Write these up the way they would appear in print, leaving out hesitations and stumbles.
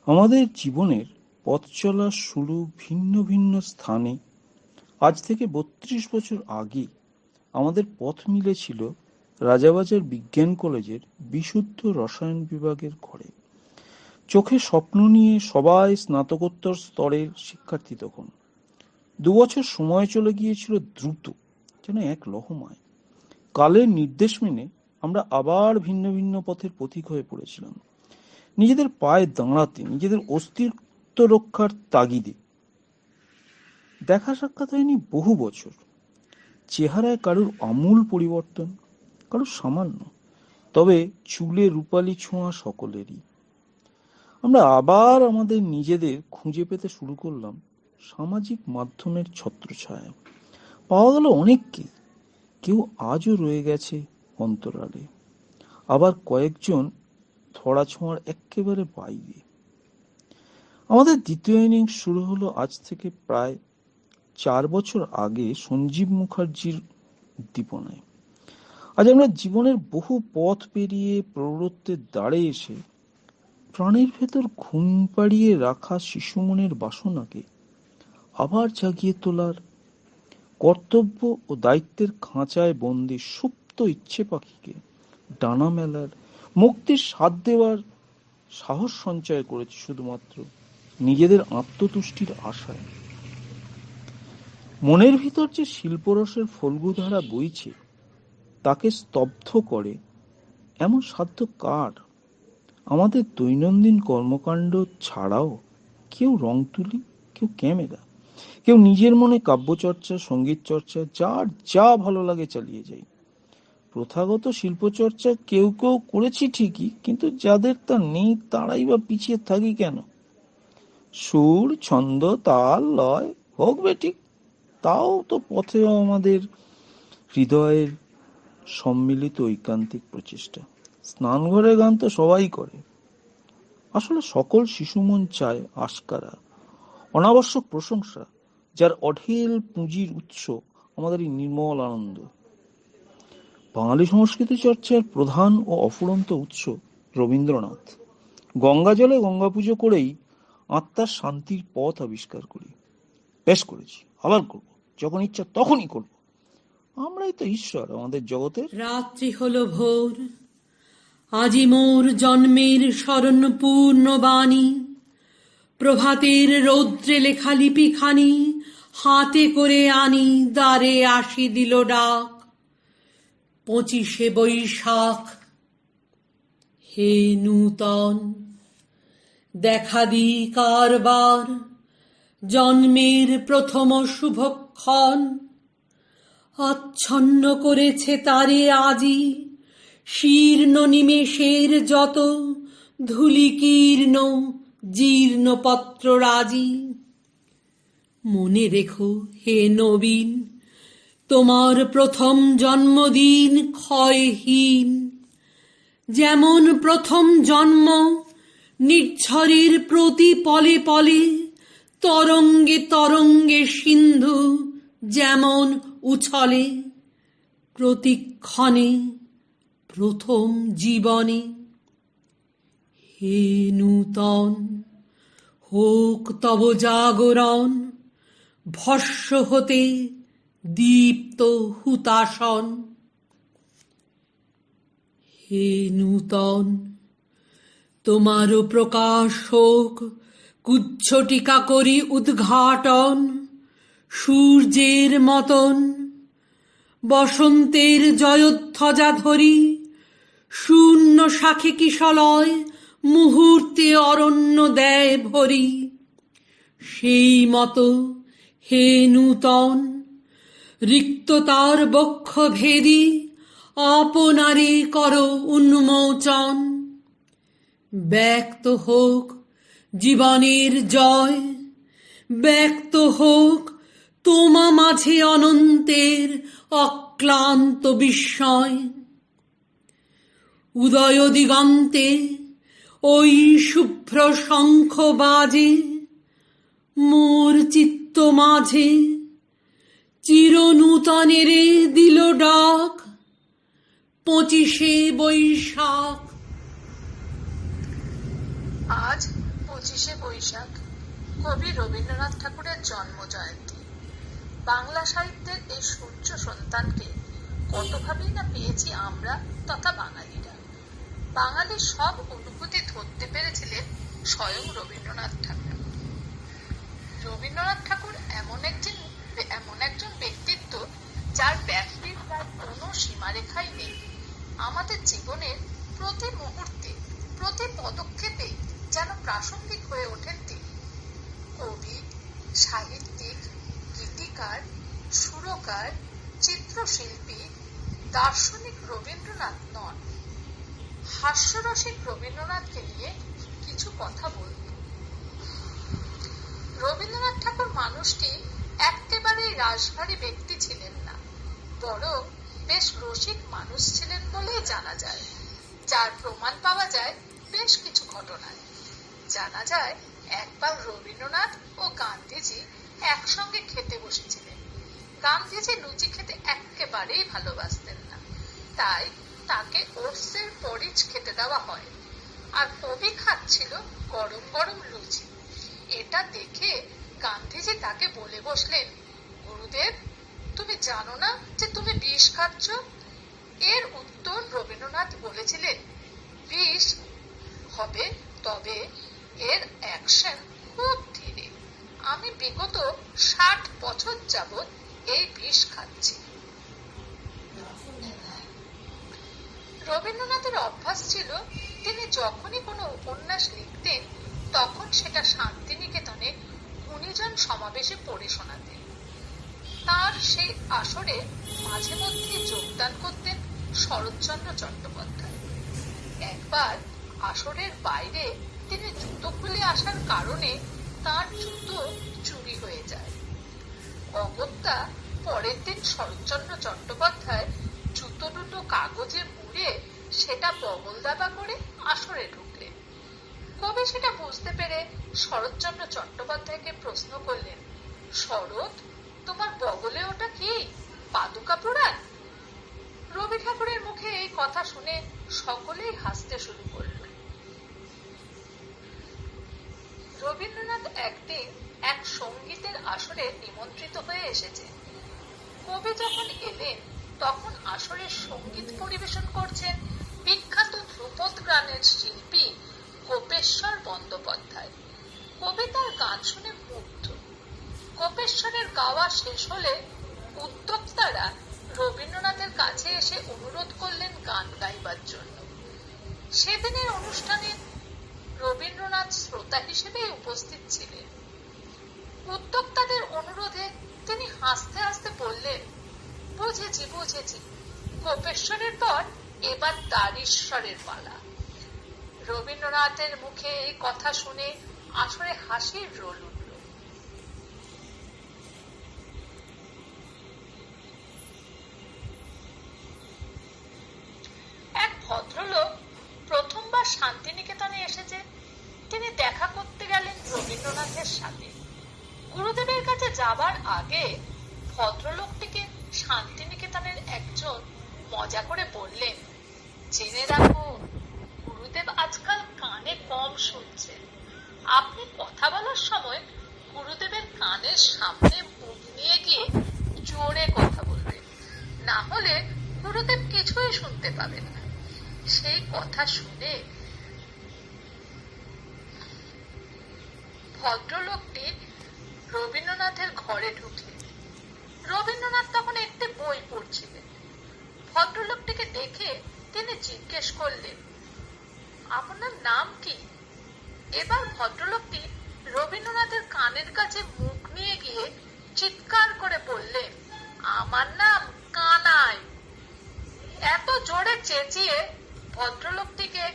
আমাদের জীবনের পথ চলার শুরু ভিন্ন ভিন্ন স্থানে। আজ থেকে ৩২ বছর আগে আমাদের পথ মিলেছিল রাজাবাজার বিজ্ঞান কলেজের বিশুদ্ধ রসায়ন বিভাগের ঘরে। চোখে স্বপ্ন নিয়ে সবাই স্নাতকোত্তর স্তরের শিক্ষার্থী তখন। ২ বছর সময় চলে গিয়েছিল দ্রুত, যেন এক লহমায়। কালের নির্দেশ মেনে আমরা আবার ভিন্ন ভিন্ন পথের পথিক হয়ে পড়েছিলাম, নিজেদের পায়ে দাঁড়াতে, নিজেদের অস্তিত্ব রক্ষার তাগিদে। দেখা সাক্ষাৎ হয়নি বহু বছর। চেহারায় কারুর আমূল পরিবর্তন, কারুর সামান্য, তবে চুলে রূপালী ছোঁয়া সকলেরই। আমরা আবার আমাদের নিজেদের খুঁজে পেতে শুরু করলাম সামাজিক মাধ্যমের ছত্রছায়ায়। পাওয়া গেল অনেককে, কেউ আজও রয়ে গেছে অন্তরালে, আবার কয়েকজন ধরা ছোঁয়ার একেবারে বাইরে। আমাদের দ্বিতীয় ইনিংস শুরু হলো আজ থেকে প্রায় ৪ বছর আগে সঞ্জীব মুখার্জির উদ্দীপনায়। আজ আমরা জীবনের বহু পথ পেরিয়ে প্রৌঢ়ত্বের দ্বারে এসে প্রাণের ভেতর ঘুম পাড়িয়ে রাখা শিশু মনের বাসনাকে আবার জাগিয়ে তোলার, কর্তব্য ও দায়িত্বের খাঁচায় বন্দি সুপ্ত ইচ্ছে পাখিকে ডানা মেলার, মুক্তির স্বাদ দেওয়ার সাহস সঞ্চয় করেছি শুধুমাত্র নিজেদের আত্মতুষ্টির আশায়। মনের ভিতর যে শিল্পরসের ফল্গুধারা বইছে তাকে স্তব্ধ করে এমন সাধ্য কার? আমাদের দৈনন্দিন কর্মকাণ্ড ছাড়াও কেউ রং তুলি, কেউ ক্যামেরা, কেউ নিজের মনে কাব্যচর্চা, সঙ্গীত চর্চা, যার যা ভালো লাগে চালিয়ে যাই। প্রথাগত শিল্পচর্চা কেউ কেউ করেছি ঠিকই, কিন্তু যাদের তা নেই তারাই বা পিছিয়ে থাকি কেন? সুর, ছন্দ, তাল, লয় হোক বে ঠিক, তাও তো পথেও আমাদের হৃদয়ের সম্মিলিত ঐকান্তিক প্রচেষ্টা। স্নানঘরে গান তো সবাই করে। আসলে সকল শিশু মন চায় আস্কারা, অনাবশ্যক প্রশংসা, যার অঢেল পুঁজির উৎস আমাদের এই নির্মল আনন্দ। বাঙালি সংস্কৃতি চর্চার প্রধান ও অফুরন্ত উৎস রবীন্দ্রনাথ। গঙ্গা জলে গঙ্গা পুজো করেই আত্মার শান্তির পথ আবিষ্কার করি। বেশ করেছি, আবার করব, যখন ইচ্ছা তখনই করব। আমরাই তো ঈশ্বর আমাদের জগতের। রাত্রি হলো ভোর, আজি মোর জন্মের স্মরণপূর্ণ বাণী। প্রভাতের রৌদ্রে লেখা লিপিখানি হাতে করে আনি, দ্বারে আসি দিল ডাক। 25শে বৈশাখ, হে নূতন দেখা দি কারবার, জন্মের প্রথম শুভক্ষণ। আচ্ছন্ন করেছে তারে আজি শীর্ণ নিমেষের যত ধূলিকীর্ণ জীর্ণ পত্র রাজি। মনে রেখো হে নবীন, তোমার প্রথম জন্মদিন ক্ষয়হীন। যেমন প্রথম জন্ম নির্ঝরের প্রতি পলে পলে, তরঙ্গে তরঙ্গে সিন্ধু যেমন উছলে, প্রতিক্ষণে প্রথম জীবনে। হে নূতন, হোক তব জাগরণ, ভস্ম হতে দীপ্ত হুতাশন। হে নূতন, তোমারও প্রকাশ হোক কুচ্ছটিকা করি উদ্ঘাটন। সূর্যের মতন বসন্তের জয়োধ্বজা ধরি, শূন্য শাখে কিশলয় মুহূর্তে অরণ্য দেয় ভরি। সেই মতো হে নূতন, রিক্ততার বক্ষ ভেদি আপনারে করো উন্মোচন। ব্যক্ত হোক জীবনের জয়, ব্যক্ত হোক তোমা মাঝে অনন্তের অক্লান্ত বিস্ময়। উদয় দিগন্তে ওই শুভ্র শঙ্খ বাজে, মোর চিত্ত মাঝে চির নূতনের দিল ডাক। 25শে বৈশাখ। আজ আজ 25শে বৈশাখ, কবি রবীন্দ্রনাথ ঠাকুরের জন্ম জয়ন্তী। বাংলা সাহিত্যের এই সূর্য সন্তানকে কতভাবেই না পেয়েছি আমরা তথা বাঙালিরা। বাঙালির সব অনুভূতি ধরতে পেরেছিলেন স্বয়ং রবীন্দ্রনাথ ঠাকুর। রবীন্দ্রনাথ ঠাকুর এমন একজন ব্যক্তিত্ব যার ব্যক্তির প্রায় কোনো সীমারেখাই নেই। আমাদের জীবনের প্রতি মুহূর্তে, প্রতি পদক্ষেপে যেন প্রাসঙ্গিক হয়ে ওঠেন তিনি। কবি, সাহিত্যিক, গীতিকার, সুরকার, চিত্রশিল্পী, দার্শনিক রবীন্দ্রনাথ নন। হাস্যরসিক রবীন্দ্রনাথকে নিয়ে কিছু কথা বলব। রবীন্দ্রনাথ ঠাকুর মানুষটি একেবারেই রাশভারী ব্যক্তি ছিলেন না, বরং বেশ রসিক মানুষ ছিলেন বলেই জানা যায়, যার প্রমাণ পাওয়া যায় বেশ কিছু ঘটনায়। জানা যায় একবার রবীন্দ্রনাথ ও গান্ধীজি একসঙ্গে খেতে বসেছিলেন। গান্ধীজি লুচি খেতে একেবারেই ভালোবাসতেন না, তাই তাকে ওটসের পরিচ খেতে দেওয়া হয়, আর কবি খাচ্ছিল গরম গরম লুচি। এটা দেখে গান্ধীজি তাকে বলে বসলেন, গুরুদেব, তুমি জানো না যে তুমি বিষ খাচ্ছ? এর উত্তর রবীন্দ্রনাথ বলেছিলেন, বিষ হবে, তবে এর অ্যাকশন খুব ধীরে। আমি বিগত 60 বছর যাবৎ এই বিষ খাচ্ছি। রবীন্দ্রনাথের অভ্যাস ছিল, তিনি যখনই কোনো উপন্যাস লিখতেন তখন সেটা শান্তিনিকেতনে গুণীজন সমাবেশে পড়ে শোনাতেন। তার সেই আসরে মাঝে মধ্যে যোগদান করতেন শরৎচন্দ্র চট্টোপাধ্যায়। একবার আসরের বাইরে তিনি জুতো খুলে আসার কারণে তার জুতো চুরি হয়ে যায়। অগত্যা পরের দিন শরৎচন্দ্র চট্টোপাধ্যায় জুতো দুটো কাগজে মুড়ে সেটা বগল দাবা করে আসরে ঢুকলেন। কবি সেটা বুঝতে পেরে শরৎচন্দ্র চট্টোপাধ্যায়কে প্রশ্ন করলেন, শরৎ, তোমার বগলে ওটা কি, পাদুকা পুরাণ? রবি ঠাকুরের মুখে এই কথা শুনে সকলেই হাসতে শুরু করল। রবীন্দ্রনাথ একদিন এক সঙ্গীতের আসরে নিমন্ত্রিত হয়ে এসেছেন। কবি যখন এলেন তখন আসরে সঙ্গীত পরিবেশন করছেন বিখ্যাত ধ্রুপদ গানের শিল্পী গোপেশ্বর বন্দ্যোপাধ্যায়। কবি তার গান শুনে মুগ্ধ। গোপেশ্বরের গাওয়া শেষ হলে উদ্যোক্তারা রবীন্দ্রনাথের কাছে এসে অনুরোধ করলেন গান গাইবার জন্য। সেদিনের অনুষ্ঠানে রবীন্দ্রনাথ শ্রোতা হিসেবে উপস্থিত ছিলেন। উদ্যোক্তাদের অনুরোধে তিনি হাসতে হাসতে বললেন, বুঝেছি বুঝেছি, গোপেশ্বরের পর এবার দ্বারীশ্বরের পালা। রবীন্দ্রনাথের মুখে এই কথা শুনে আসরে হাসির রোল উঠল। এক ভদ্রলোক প্রথমবার শান্তিনিকেতনে এসেছে। তিনি দেখা করতে গেলেন রবীন্দ্রনাথের সাথে। গুরুদেবের কাছে যাবার আগে ভদ্রলোকটিকে শান্তিনিকেতনের একজন মজা করে বললেন, জেনে রাখুন, গুরুদেব আজকাল কানে কম শুনছেন। আপনি কথা বলার সময় গুরুদেবের কানের সামনে মুখ নিয়ে গিয়ে জোরে কথা বলবেন, না হলে গুরুদেব কিছুই শুনতে পাবেন না। সেই কথা শুনে ভদ্রলোকটি রবীন্দ্রনাথের ঘরে ঢুকলেন। রবীন্দ্রনাথ তখন একটি বই পড়ছিলেন। ভদ্রলোকটিকে দেখে তিনি জিজ্ঞেস করলেন, আপনার নাম কি? এবার ভদ্রলোকটি রবীন্দ্রনাথের কানের কাছে মুখ নিয়ে গিয়ে চিৎকার করে বললেন, আমার নাম কানাই। এত জোরে চেঁচিয়ে ভদ্রলোকটিকে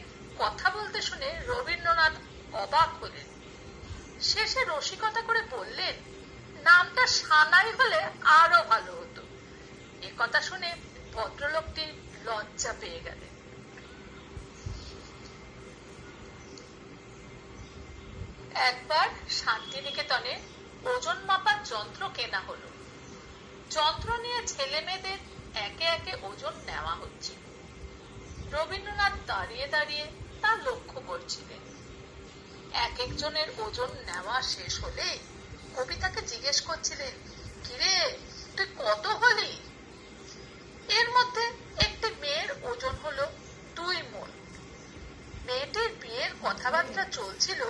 কথা বলতে শুনে রবীন্দ্রনাথ অবাক হলেন। শেষে রসিকতা করে বললেন, নামটা সানাই হলে আরো ভালো হতো। একথা শুনে ভদ্রলোকটি লজ্জা পেয়ে গেলেন। একবার শান্তিনিকেতনে ওজন মাপার যন্ত্র কেনা হলো। যন্ত্র নিয়ে ছেলে মেয়েদের একে একে ওজন নেওয়া হচ্ছে। রবীন্দ্রনাথ দাঁড়িয়ে দাঁড়িয়ে তা লক্ষ্য করছিলেন। এক একজনের ওজন নেওয়া শেষ হলে কবিতাকে জিজ্ঞেস করছিলেন, কিরে তুই কত হলি? এর মধ্যে একটি মেয়ের ওজন হলো 2 মণ। মেয়েটির বিয়ের কথাবার্তা চলছিল,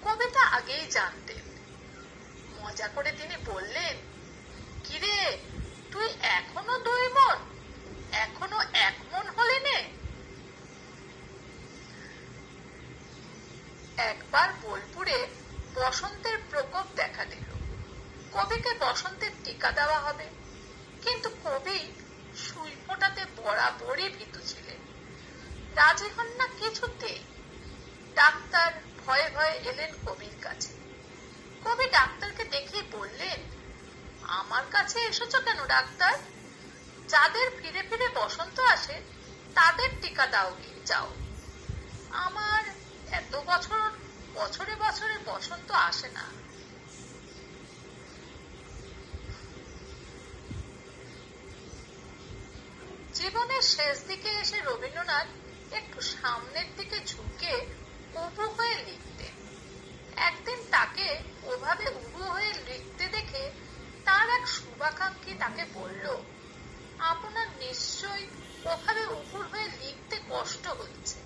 কবিতা আগেই জানতেন। মজা করে তিনি বললেন, কিরে তুই এখনো 2 মণ, এখনো 1 মণ হলি নে? একবার বোলপুরে বসন্তের প্রকোপ দেখা দিল। কবিকে বসন্তের টিকা দেওয়া হবে, কিন্তু কবি সুই ফোটাতে বরাবরই ভীতু ছিলেন, রাজি হন না কিছুতেই। ডাক্তার ভয়ে ভয়ে এলেন কবির কাছে। কবি ডাক্তারকে দেখে বললেন, আমার কাছে এসেছো কেন ডাক্তার? যাদের ফিরে ফিরে বসন্ত আসে তাদের টিকা দাও যাও, আমার এত বছরে বছরে বসন্ত আসে না। জীবনের শেষ দিকে এসে রবীন্দ্রনাথ একটু সামনের দিকে ঝুঁকে উবু হয়ে লিখতেন। একদিন তাকে ওভাবে উবু হয়ে লিখতে দেখে তার এক শুভাকাঙ্ক্ষী তাকে বলল, আপনার নিশ্চয়ই ওভাবে উবু হয়ে লিখতে কষ্ট হচ্ছে।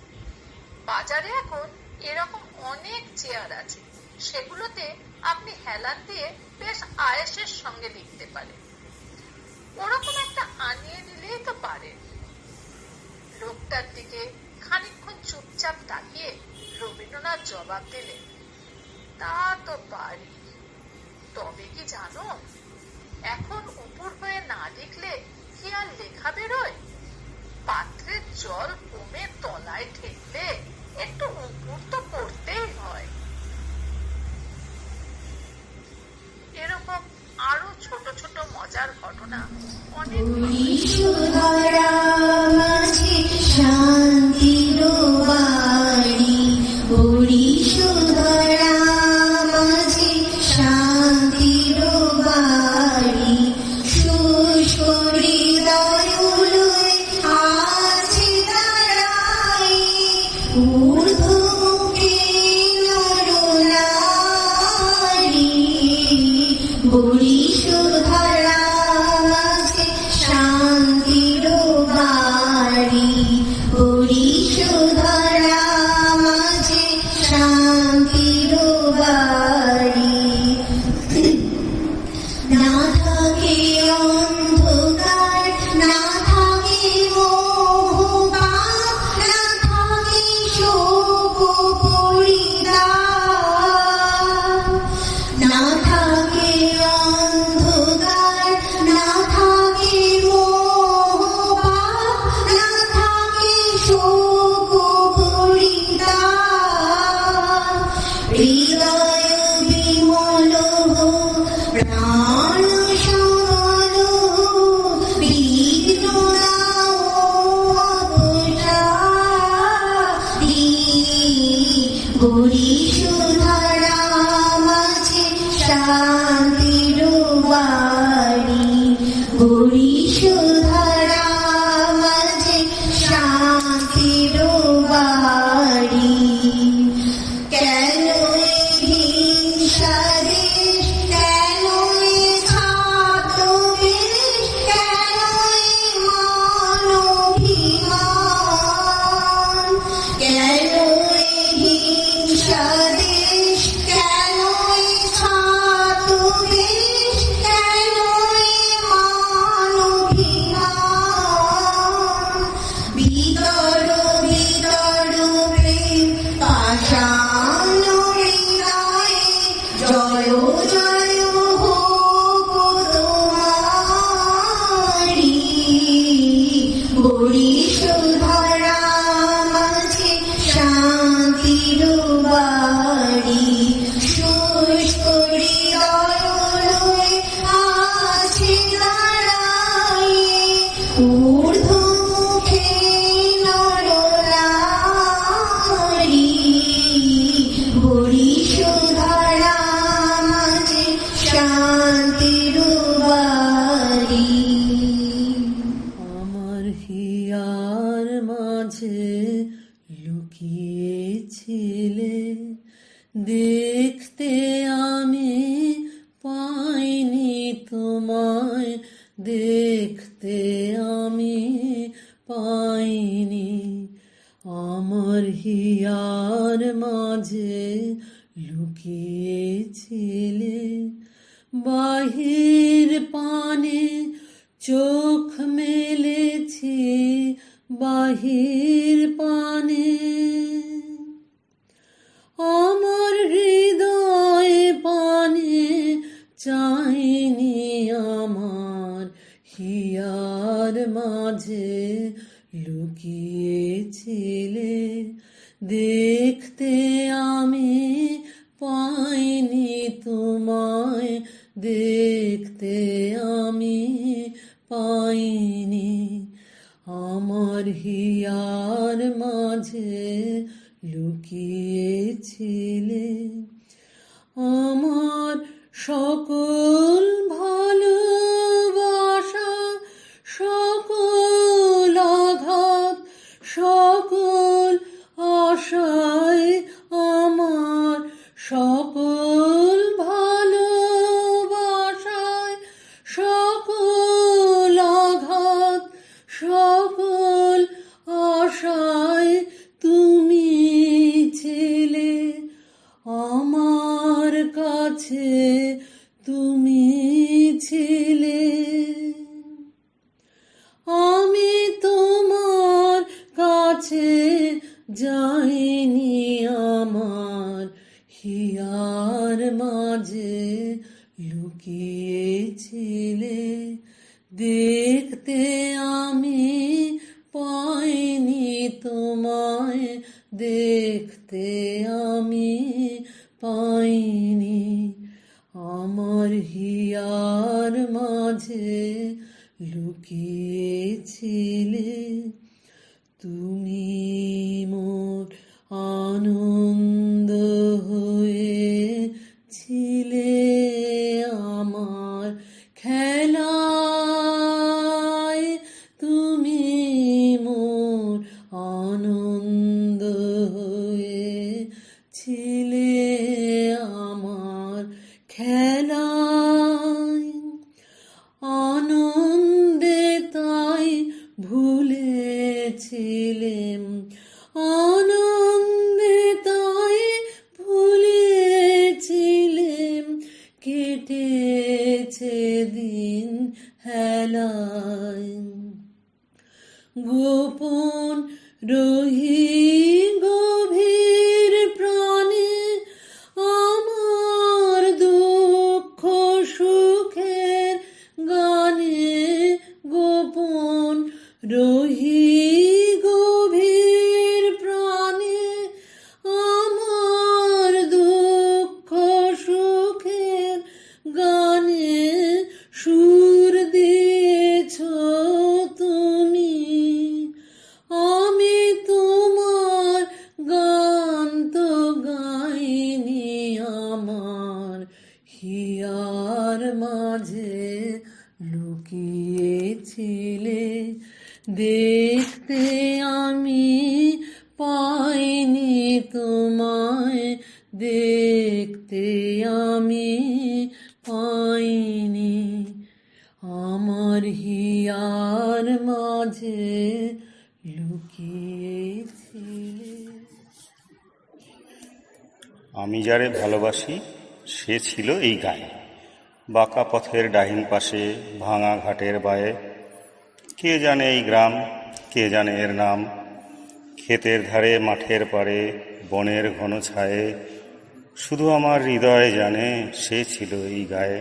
বাজারে এখন এরকম অনেক চেয়ার আছে, সেগুলোতে আপনি হেলান দিয়ে বেশ আয়েসের সঙ্গে লিখতে পারেন। ওরকম একটা আনিয়ে নিলেই তো পারেন। লোকটার দিকে খানিকক্ষণ চুপচাপ তাকিয়ে রবীন্দ্রনাথ জবাব দিলেন, তা তো পারি, তবে কি জানো, এখন উপর হয়ে না লিখলে কি আর লেখা বেরোয়? পাত্রের জল কমে তলায় ঠেকলে একটু উপর তো করতেই হয়। এরকম আরো ছোট ছোট মজার ঘটনা অনেক। দেখতে আমি পাইনি তোমায়, দেখতে আমি পাইনি। আমার হিয়ার মাঝে লুকিয়েছিলে, বাহির পানে চোখ মেলেছি, বাহির পানে। আমার হৃদয় পানে চাইনি, আমার হিয়ার মাঝে লুকিয়েছিলে, দেখতে আমি পাইনি তোমায়, দেখতে আমি পাইনি। আমার হিয়ার মাঝে লুকিয়েছিলে। আমার সকল ভালোবাসা, সকল আঘাত, সকল আশায়, আমার সকল ভালোবাসায়, সকল আঘাত, সকল আশায় তুমি ছিলে। আমার কাছে তুমি ছিলে। আমি তোমার কাছে যাইনি, আমার হিয়ার মাঝে লুকিয়েছিলে, দেখতে আমি পাইনি তোমায়, দেখতে আমি পাইনি। আমার হিয়ার মাঝে লুকিয়েছিলে, তুমি মোর আনন্দ হয়েছিলে, আমার খেলায় তুমি মোর আনন্দ হয়েছিলে, আমার খেলায়। আনন্দে তাই ভুলেছিলেম, আনন্দে তাই ভুলেছিলেম, কেটেছে দিন হেলায়। গোপন রহি গভীর প্রাণে, আমার দুঃখ সুখের গানে, গোপন রহি গভীর প্রাণে, আমার দুঃখ সুখের গানে সুর দিয়েছ তুমি। আমি তোমার গান তো গাইনি, আমার হিয়ার মাঝে লুকিয়েছিলে, দেখতে আমি পাইনি তোমায়, দেখতে আমি পাইনি। আমার হিয়ার মাঝে লুকিয়েছিলে। আমি যারে ভালোবাসি সে ছিল এই গায়ে, বাঁকা পথের ডাহিন পাশে, ভাঙা ঘাটের বায়ে। কে জানে এই গ্রাম, কে জানে এর নাম, ক্ষেতের ধারে, মাঠের পাড়ে, বনের ঘন ছায়ে। শুধু আমার হৃদয় জানে সে ছিল এই গায়ে।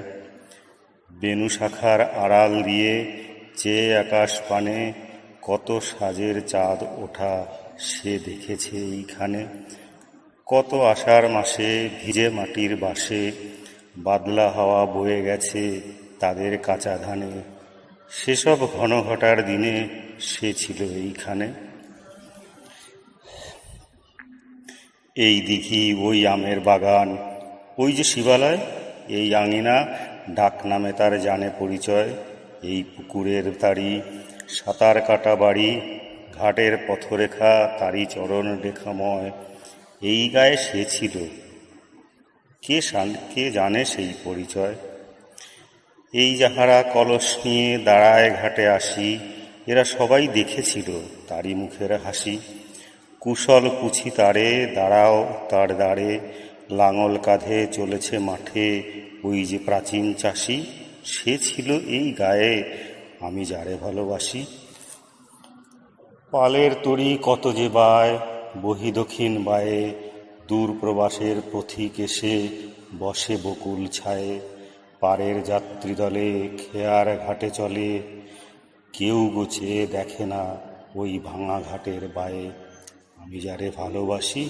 বেনু শাখার আড়াল দিয়ে চেয়ে আকাশ পানে, কত সাজের চাঁদ ওঠা সে দেখেছে এইখানে। কত আষাঢ় মাসে ভিজে মাটির বাসে, বাদলা হাওয়া বয়ে গেছে তাদের কাঁচা ধানে। সেসব ঘন ঘটার দিনে সে ছিল এইখানে। এই দিঘি, ওই আমের বাগান, ওই যে শিবালয়, এই আঙিনা, ডাক নামে তার জানে পরিচয়। এই পুকুরের তারি, সাঁতার কাটা বাড়ি, ঘাটের পথরেখা তারই চরণ রেখাময়। এই গায়ে সে ছিল, কে জানে সেই পরিচয়। এই যাহারা কলস নিয়ে দাঁড়ায় ঘাটে আসি, এরা সবাই দেখেছিল তারই মুখের হাসি। কুশল পুছি তারে, দাঁড়াও তার দাঁড়ে, লাঙল কাঁধে চলেছে মাঠে, ওই যে প্রাচীন চাষি, সে ছিল এই গায়ে, আমি যারে ভালোবাসি। পালের তরি কত যে বায়, বহি দক্ষিণ বায়ে, দূর প্রবাসের পথিক এসে বসে বকুল ছায়ে। পারের যাত্রী দলে খেয়ার ঘাটে চলে, কেউ গোছে দেখে না ওই ভাঙা ঘাটের বায়ে, আমি যারে ভালোবাসি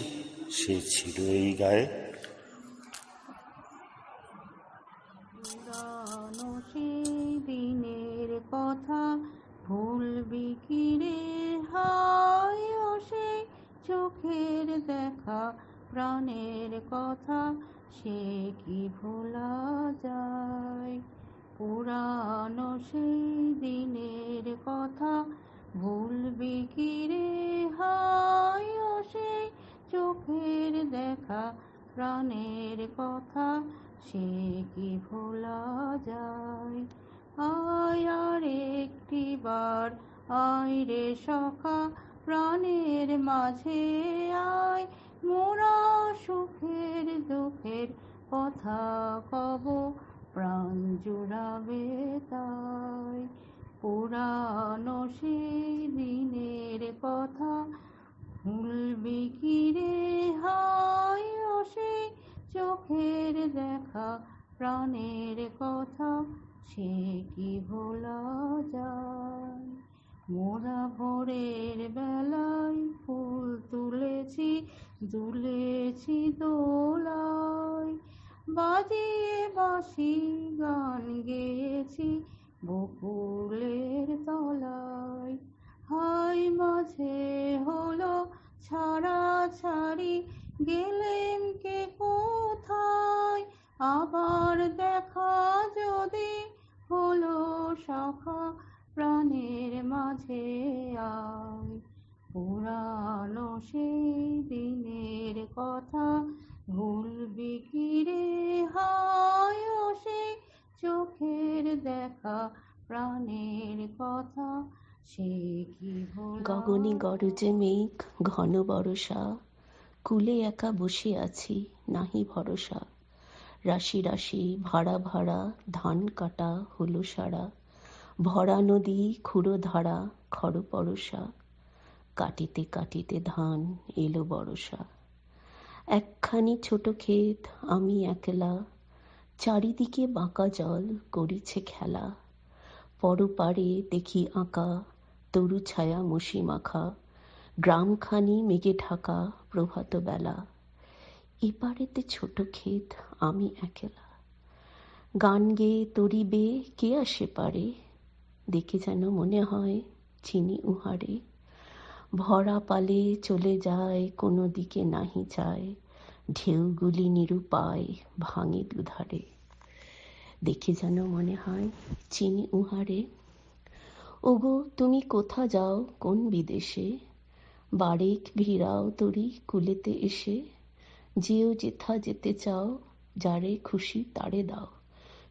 সে ছিল এই গায়ে। পুরানো সেই দিনের কথা ভুলবি কি রে, হায় ও সেই চোখের দেখা প্রাণের কথা, সে কি ভোলা যায়। পুরানো সেই দিনের কথা ভুলবি কি রে, হায় ও সেই চোখের দেখা প্রাণের কথা, সে কি ভোলা যায়। আয় আর একটি বার আয় রে সখা, প্রাণের মাঝে আয়, মোরা সুখের দুঃখের কথা কব, প্রাণ জুড়াবে তাই। পুরানো সেই দিনের কথা ভুলবি কি রে, হায় ও সেই চোখের দেখা প্রাণের কথা, সে কি ভোলা যায়। মোরা ভোরের বেলায় ফুল তুলেছি, দুলেছি দোলায়, বাজিয়ে বাঁশি গান গেয়েছি বকুলের তলায়। হায় মাঝে হলো ছাড়াছাড়ি, গেলেম কে কোথায়, আবার দেখা যদি হলো সখা, প্রাণের মাঝে আয়। পুরানো সেই দিনের কথা ভুলবি কি রে, হায় ও সেই চোখের দেখা প্রাণের কথা, সে কি ভোলা। গগনে গরজে মেঘ, ঘন বরষা, কুলে একা বসে আছি নাহি ভরসা। রাশি রাশি ভাড়া ভাড়া ধান কাটা হলো সারা, ভরা নদী খুঁড়ো ধারা খর পরশা, কাটিতে কাটিতে ধান এলো বরষা। একখানি ছোট ক্ষেত আমি একলা, চারিদিকে বাঁকা জল করিছে খেলা। পরপারে দেখি আঁকা তরু ছায়া মশি মাখা, গ্রামখানি মেঘে ঢাকা প্রভাত বেলা। এপারেতে ছোট ক্ষেত আমি একলা, গান গেয়ে তরি বেয়ে কে আসে পারে, দেখে যেন মনে হয় চিনি উহারে। ভরা পালে চলে যায় কোনো দিকে নাহি চায়, ঢেউগুলি নিরুপায় ভাঙে দুধারে, দেখে যেন মনে হয় চিনি উহারে। ওগো তুমি কোথা যাও কোন বিদেশে, বারেক ভিড়াও তরি কুলেতে এসে। যেও যেথা যেতে চাও, যারে খুশি তারে দাও,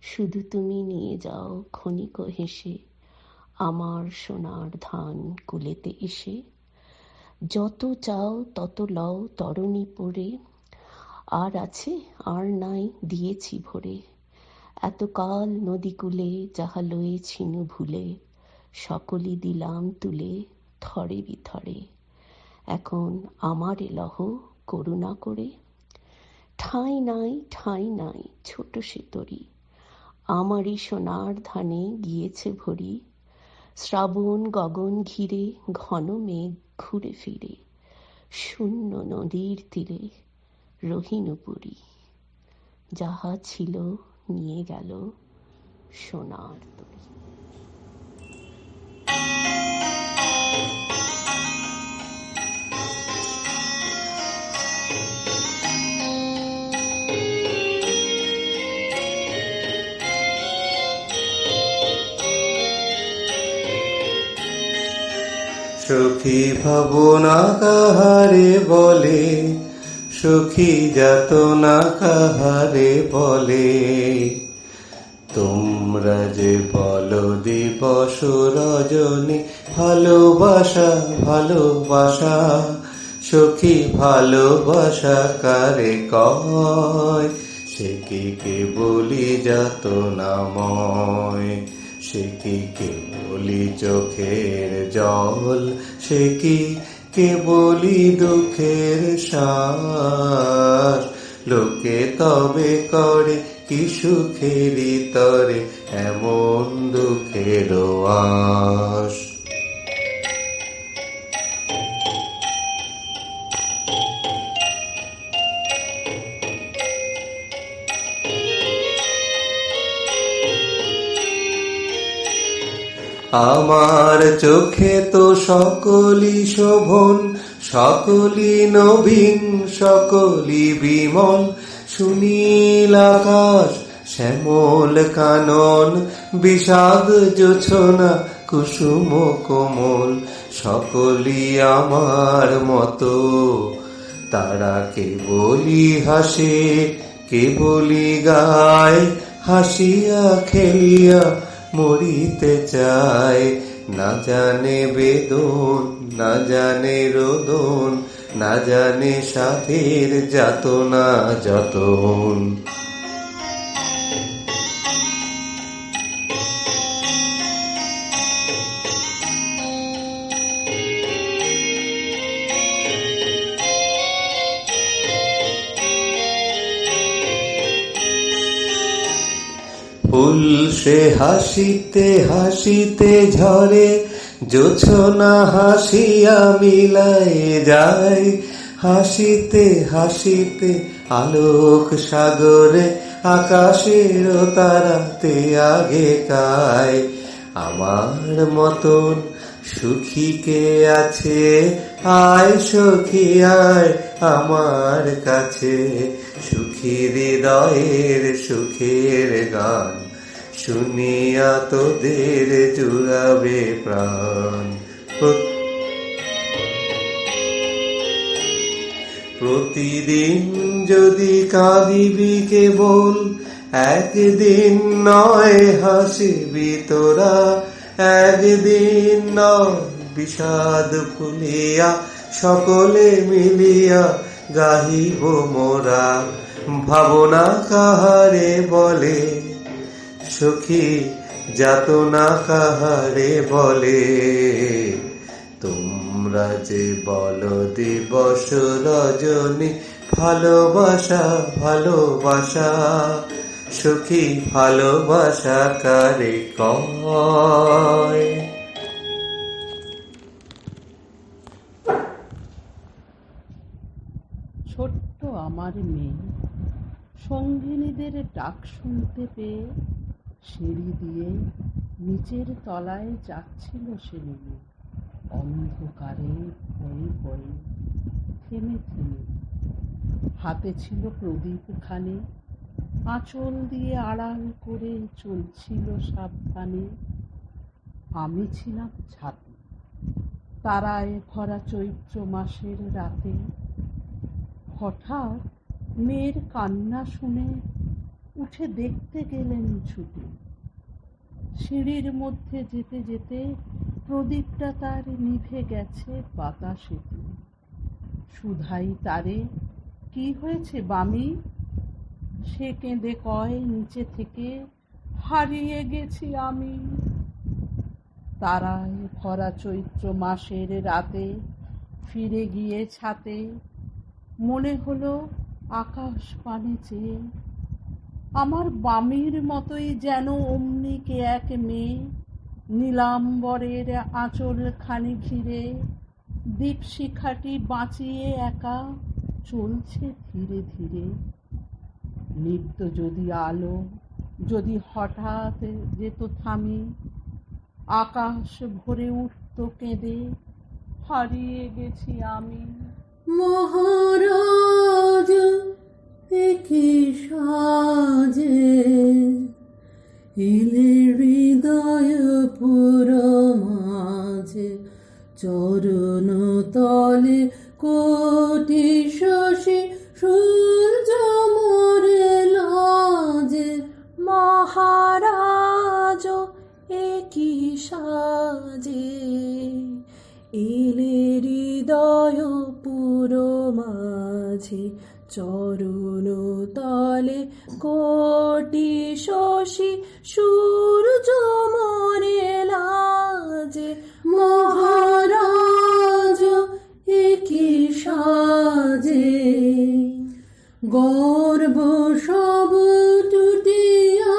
শুধু তুমি নিয়ে যাও ক্ষণিক হেসে, আমার সোনার ধান কুলেতে এসে। যত চাও তত লও তরণী পড়ে, আর আছে আর নাই দিয়েছি ভরে। এতকাল নদী কূলে যাহা লয়েছিনু ভুলে, সকলই দিলাম তুলে থরে বিথরে। এখন আমারে লহ করুণা করে, ঠাঁই নাই ছোট সে তরি, আমারই সোনার ধানে গিয়েছে ভরি। শ্রাবণ গগন ঘিরে ঘন মেঘ ঘুরে ফিরে, শূন্য নদীর তীরে রহিনু পুরী। যাহা ছিল নিয়ে গেল সোনার তরি। সখী ভাবনা কাহারে বলে, সখী যাতনা কাহারে বলে। তোমরা যে বলো দিবস রজনী, ভালোবাসা ভালোবাসা, সখী ভালোবাসা কারে কয়? সে কি কেবলি যাতনাময়, সে কি কেবলি চোখের জল, সে কি কেবলি দুঃখের শ্বাস। লোকে তবে করে কি সুখেরই তরে এমন দুঃখের আশ। আমার চোখে তো সকলই শোভন, সকলই নবীন, সকলই বিমল, সুনীল আকাশ শ্যামল কানন, বিষাদ জোছনা কুসুম কোমল, সকলই আমার মতো। তারা কেবলই হাসে, কেবলই গায়, হাসিয়া খেলিয়া মরিতে চায়। না জানে বেদন, না জানে রোদন, না জানে সাথের যাতনা যতন। ফুল সে হাসিতে হাসিতে ঝরে, জোছনা হাসিয়া মিলায় যায়। হাসিতে হাসিতে আলোক সাগরে, আকাশের তারাতে আগে কায়। আমার মতন সুখী কে আছে, আয় সখী আয় আমার কাছে। সুখী হৃদয়ের সুখের গান শুনিয়া তোদের জুড়াবে প্রাণ। প্রতিদিন যদি কাঁদিবি কেবল, একদিন নয় হাসিবি তোরা। একদিন নয় বিষাদ ভুলিয়া, সকলে মিলিয়া গাহিব মোরা। ভাবনা কাহারে বলে, সখী যাতনা কাহারে বলে। তোমরা যে বলো দিবস রজনী, ভালোবাসা ভালোবাসা, সখী ভালোবাসা কারে কয়? ছোট্ট আমার মেয়ে সঙ্গিনীদের ডাক শুনতে পেয়ে সিঁড়ি দিয়ে নিচের তলায় যাচ্ছিল সে নেমে। অন্ধকারে ভয়ে ভয়ে থেমে থেমে, হাতে ছিল প্রদীপ খানে, আঁচল দিয়ে আড়াল করে চলছিল সাবধানে। আমি ছিলাম ছাতে, তারায় ভরা চৈত্র মাসের রাতে। হঠাৎ মেয়ের কান্না শুনে উঠে দেখতে গেলেন ছুটে। সিঁড়ির মধ্যে যেতে যেতে প্রদীপটা তার নিভে গেছে বাতাসেতে। সুধাই তারে, কি হয়েছে বামি? সে কেঁদে কয় নিচে থেকে, হারিয়ে গেছি আমি। তারায় ভরা চৈত্র মাসের রাতে ফিরে গিয়ে ছাতে, মনে হলো আকাশ পানে চেয়ে আমার বামির মতোই যেন অমনি কে এক মেয়ে নীলাম্বরের আঁচল খানি ঘিরে দীপশিখাটি বাঁচিয়ে একা চলছে ধীরে ধীরে। নিত্য যদি আলো যদি হঠাৎ যেত থামি, আকাশ ভরে উঠত কেঁদে, হারিয়ে গেছি আমি। মহারাজ একই সাজে ইলে হৃদয় পুর মাঝে, চরণ তলে কোটি শশী আছে চরণ তলে কোটি শশী সূর্য মরে লাজে মহারাজ একই সাজে গর্ব সব টুটিয়া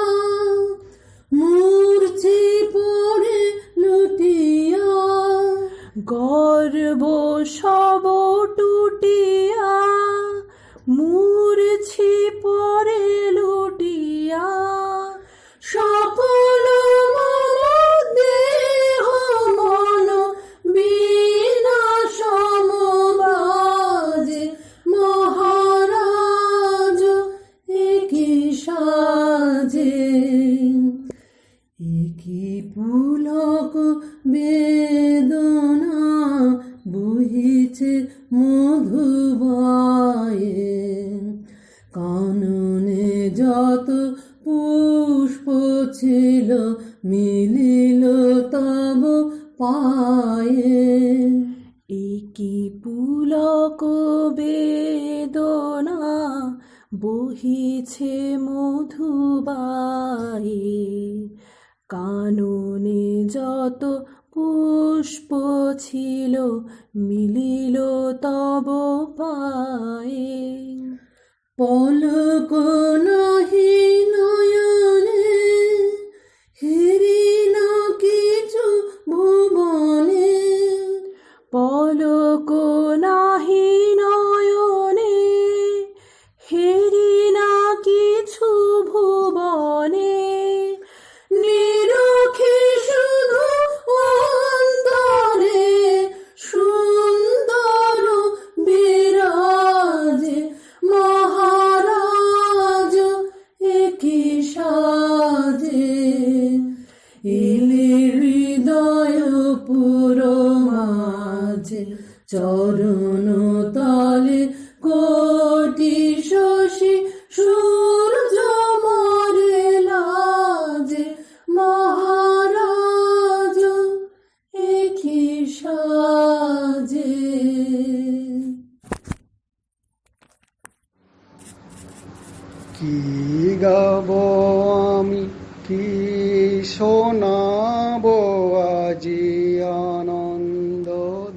মূর্ছি পড়ে লুটিয়া গর্ব সব টুটিয়া মূর্ছি পড়ে লুটিয়া সকল মম দেহ মন বিনাশ সমবাজে মহারাজ একই সাজে একই পুলক বেদনা বহিছে মধুবায়ে কাননে যত পুষ্প ছিল মিলিল তব পায়ে একই পুলক বেদনা বহিছে মধুবায়ে কাননে যত পুষ্প ছিল মিলিল তব পায়ে পলক নাহি নয়নে হেরি না কিছু ভুবনে পলক নাহি নয়নে হেরি না কিছু ভুবনে নিরখে শুধু অন্তরে সুন্দর বিরাজে মহারাজ একই সাজে এলে হৃদয় পুর মাঝে চরণ তলে কোটি শশী সূর্য মরে লাজে মহারাজ একই সাজে। কি গাবো আমি কি শোনাবো আজি আনন্দ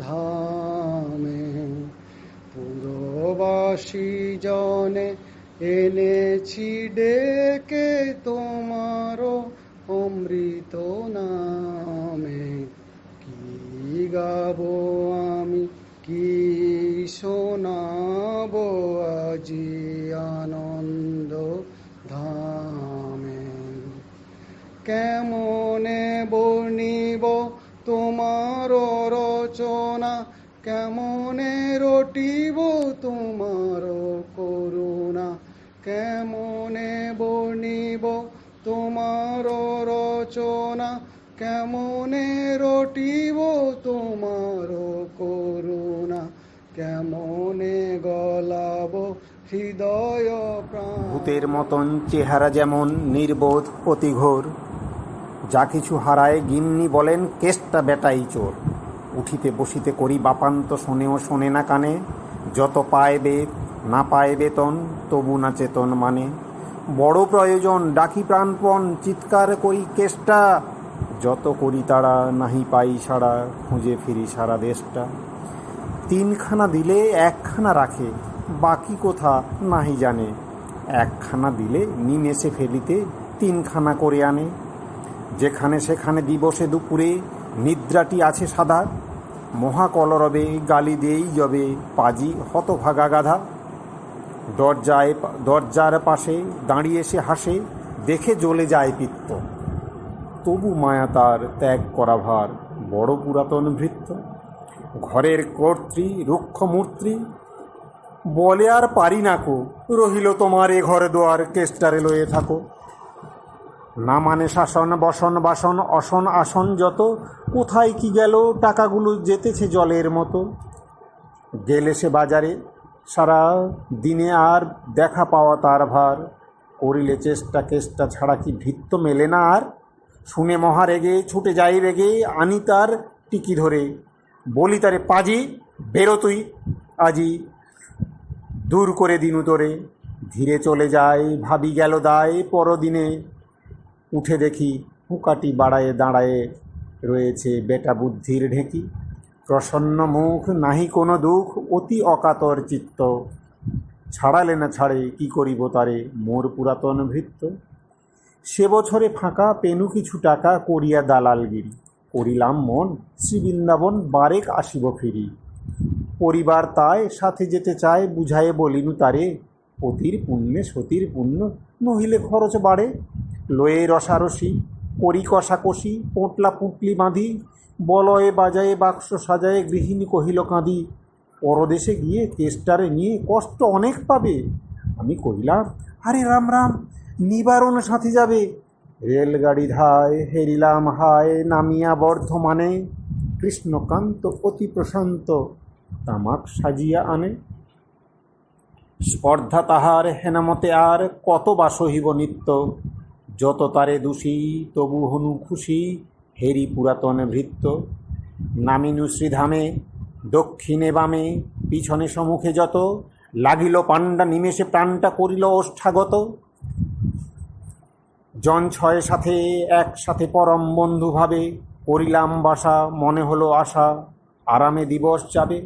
ধামে পুরবাসী জনে এনেছি ডেকে তোমারও অমৃত নামে কি গাবো আমি কি শোনাবো আজি আনন্দ ধামে কেমনে বর্ণিব তোমার রচনা কেমনে রটিব তোমার করুণা কেমনে বর্ণিব তোমার রচনা কেমনে রটিব তোমার করুণা কেমনে গলাব হৃদয় প্রাণ। ভূতের মতন চেহারা যেমন নির্বোধ অতিঘোর যা কিছু হারায় গিন্নি বলেন কেষ্টা বেটাই চোর উঠিতে বসিতে করি বাপান্ত শোনেও শোনে না কানে যত পায় বেদ না পায় বেতন তবু না চেতন মানে বড় প্রয়োজন ডাকি প্রাণপণ চিৎকার করি কেষ্টা যত করি তারা নাহি পাই সারা খুঁজে ফিরি সারা দেশটা তিনখানা দিলে একখানা রাখে বাকি কোথা নাহি জানে একখানা দিলে নিমেষে ফেলিতে তিনখানা করে আনে যেখানে সেখানে দিবসে দুপুরে নিদ্রাটি আছে সাদা মহাকলরবে গালি দেই যবে পাজি হতভাগা গাধা দরজার পাশে দাঁড়িয়ে সে হাসে দেখে জ্বলে যায় পিত্ত তবু মায়া তার ত্যাগ করা ভার বড় পুরাতন ভৃত্য ঘরের কর্ত্রী রুক্ষমূর্তি বলে আর পারি নাকো রহিল তোমার এ ঘরে দোয়ার কেষ্টারে লয়ে থাকো না মানে শাসন বসন বাসন অসন আসন যত কোথায় কি গেল টাকাগুলো যেতেছে জলের মতো গেলে সে বাজারে সারা দিনে আর দেখা পাওয়া তার ভার করিলে চেষ্টা কেষ্টা ছাড়া কি ভিত্ত মেলে না আর শুনে মহা রেগে ছুটে যাই রেগে আনি তার টিকি ধরে বলি তারে পাজি বেরো তুই আজি দূর করে দিনু তোরে, ধীরে চলে যায় ভাবি গেল দায় পরদিনে। উঠে দেখি হুকাটি বাড়ায়ে দাঁড়ায়ে রয়েছে বেটা বুদ্ধির ঢেঁকি। প্রসন্ন মুখ, নাহি কোনো দুঃখ, অতি অকাতর চিত্ত। ছাড়ালে না ছাড়ে, কি করিব তারে, মোর পুরাতন ভৃত্য। সে বছরে ফাঁকা পেনু কিছু টাকা, করিয়া দালালগিরি। করিলাম মন, শ্রীবৃন্দাবন বারেক আসিব ফিরি। পরিবার তাই সাথে যেতে চায়, বুঝায়ে বলিনু তারে, পতির পুণ্যে সতীর পুণ্য, নহিলে খরচ বাড়ে। লয়ে রসারসি, করি কষাকষি, পোঁটলা পুঁটলি বাঁধি, বলয়ে বাজায়ে বাক্স সাজায়ে গৃহিণী কহিল কাঁদি। পরদেশে গিয়ে কেষ্টারে নিয়ে কষ্ট অনেক পাবে। আমি কহিলাম, আরে রাম রাম, নিবারণ সাথে যাবে। রেলগাড়ি ধায় হেরিলাম হায়, নামিয়া বর্ধমানে। কৃষ্ণকান্ত অতি প্রশান্ত, তামাক সাজিয়া আনে। স্পর্ধা তাহার হেনামতে আর, কত বা সহিব নিত্য। যত তারে দোষী, তবু হনু খুশি, হেরি পুরাতন ভৃত্য। নামিনু শ্রীধামে, দক্ষিণে বামে, পিছনে সম্মুখে যত, লাগিল পাণ্ডা নিমেষে প্রাণটা করিল ওষ্ঠাগত। জন ছয় সাথে একসাথে পরম বন্ধু ভাবে, করিলাম বাসা, মনে হলো আশা, আরামে দিবস যাবে।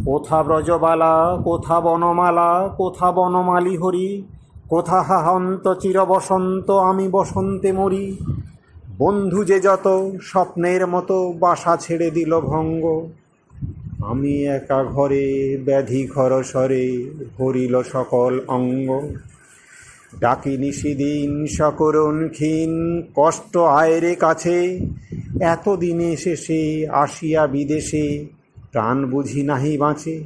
কোথা ব্রজবালা, কোথা বনমালা, কোথা বনমালী হরি, কোথা হাহন্ত চির বসন্ত, আমি বসন্তে মরি। বন্ধু যে যত স্বপ্নের মতো, বাসা ছেড়ে দিল ভঙ্গ। আমি একা ঘরে, ব্যাধি খরস্বরে, ভরিল সকল অঙ্গ। ডাকি নিশিদিন সকরুণ ক্ষীণ, কষ্ট আয়রে কাছে। এতদিনে শেষে আসিয়া বিদেশে, প্রাণ বুঝি নাহি বাঁচে।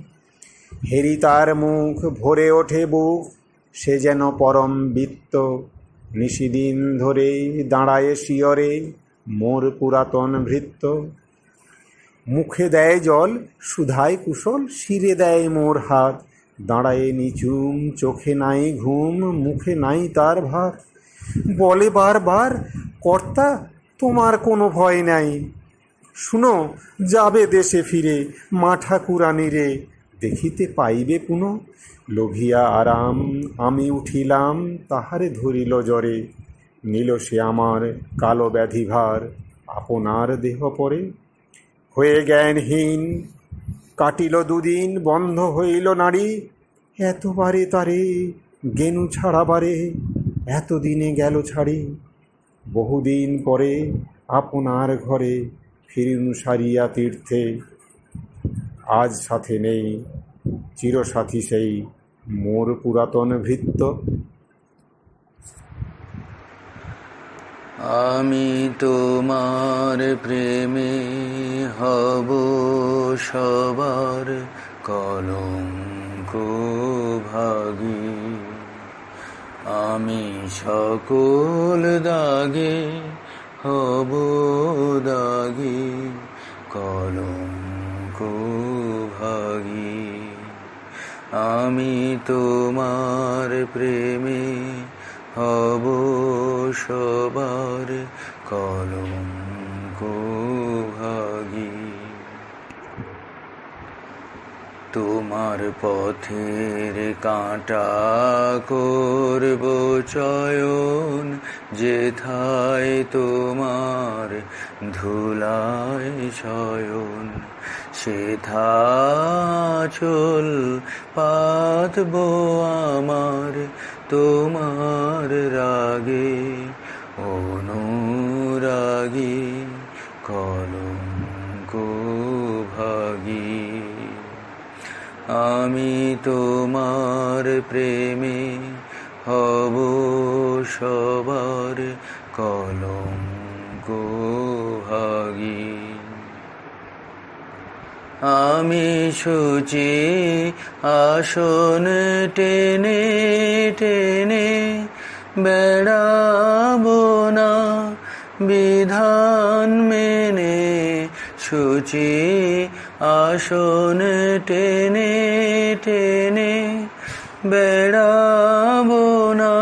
হেরি তার মুখ, ভরে ওঠে বুক, সে যেন পরম বিত্ত। নিশিদিন ধরে দাঁড়ায়ে শিয়রে, মোর পুরাতন ভৃত্য। মুখে দেয় জল, সুধায় কুশল, শিরে দেয় মোর হাত। দাঁড়ায়ে নিঝুম, চোখে নাই ঘুম, মুখে নাই তার ভার। বলে বারবার, কর্তা তোমার কোনো ভয় নাই। শুনো, যাবে দেশে ফিরে, মা ঠাকুরানীরে দেখিতে পাইবে পুনঃ। লোভিয়া আরাম আমি উঠিলাম, তাহারে ধরিল জ্বরে। নিল সে আমার কালো ব্যাধিভার, আপনার দেহ পরে। হয়ে জ্ঞানহীন কাটিল দুদিন, বন্ধ হইল নাড়ি। এতবারে তারে গেনু ছাড়াবারে, এতদিনে গেল ছাড়ি। বহুদিন পরে আপনার ঘরে, ফিরিনু সারিয়া তীর্থে। আজ সাথে নেই, চিরসাথী সেই মোর পুরাতন ভৃত্য। আমি তোমার প্রেমে হব সবার কলঙ্ক ভাগী। আমি সকল দাগে হব দাগী, কলঙ্ক ভাগী। আমি তোমার প্রেমে হব সবার কলঙ্ক ভাগী। তোমার পথের কাঁটা করব চয়ন, যেথায় তোমার ধুলায় শয়ন। সেথা চল পাতব আমার, তোমার রাগে অনুরাগী, কলঙ্ক ভাগী। আমি তোমার প্রেমে হব সবার কলঙ্ক ভাগী। আমি শুচি আসন টেনে টেনে, বেড়াবো না বিধান মেনে। শুচি আসন টেনে টেনে, বেড়াবো না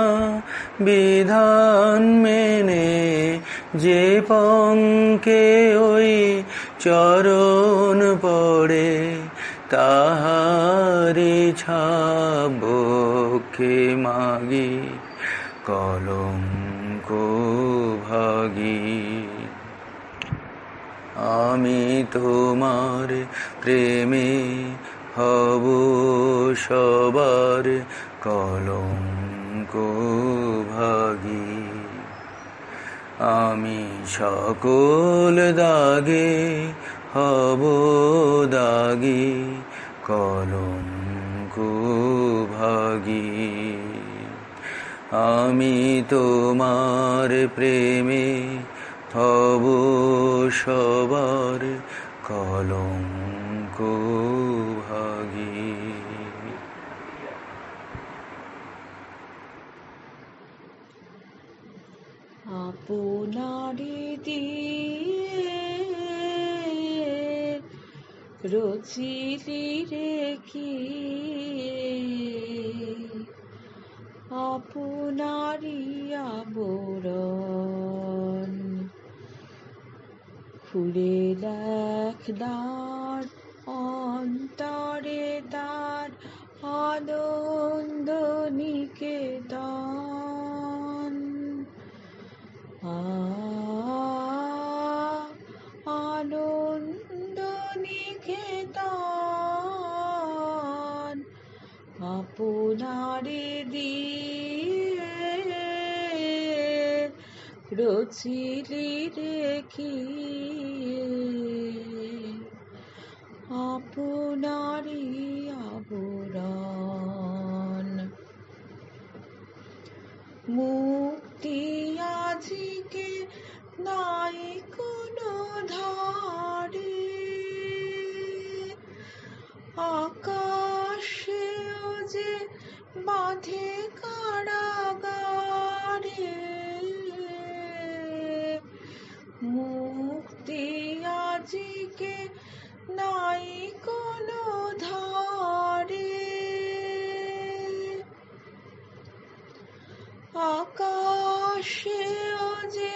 বিধান মেনে। যে পঙ্কে ওই চরণ পড়ে, তাহারি ছাবকে মাগি কলঙ্ক ভাগি। আমি তোমার প্রেমে হব সবার কলঙ্ক ভাগি। আমি সকল দাগে হব দাগি কলঙ্ক ভাগি। আমি তোমার প্রেমে হব সবার কলঙ্ক ভাগি। আপনারি দিয়ে রচিলি রে কি আপনারি আবরণ। খুলে দেখ দ্বার অন্তরে তার আনন্দ নিকেতন। আনন্দ নিকেতন আপনারে দিয়ে রচিলি রে কি আপনারি আবরণ। মুক্তি আজিকে নাই কোনো ধারে আকাশেও যে বাঁধে কারাগারে। মুক্তি আজিকে নাই কোনো ধারে আকাশেও যে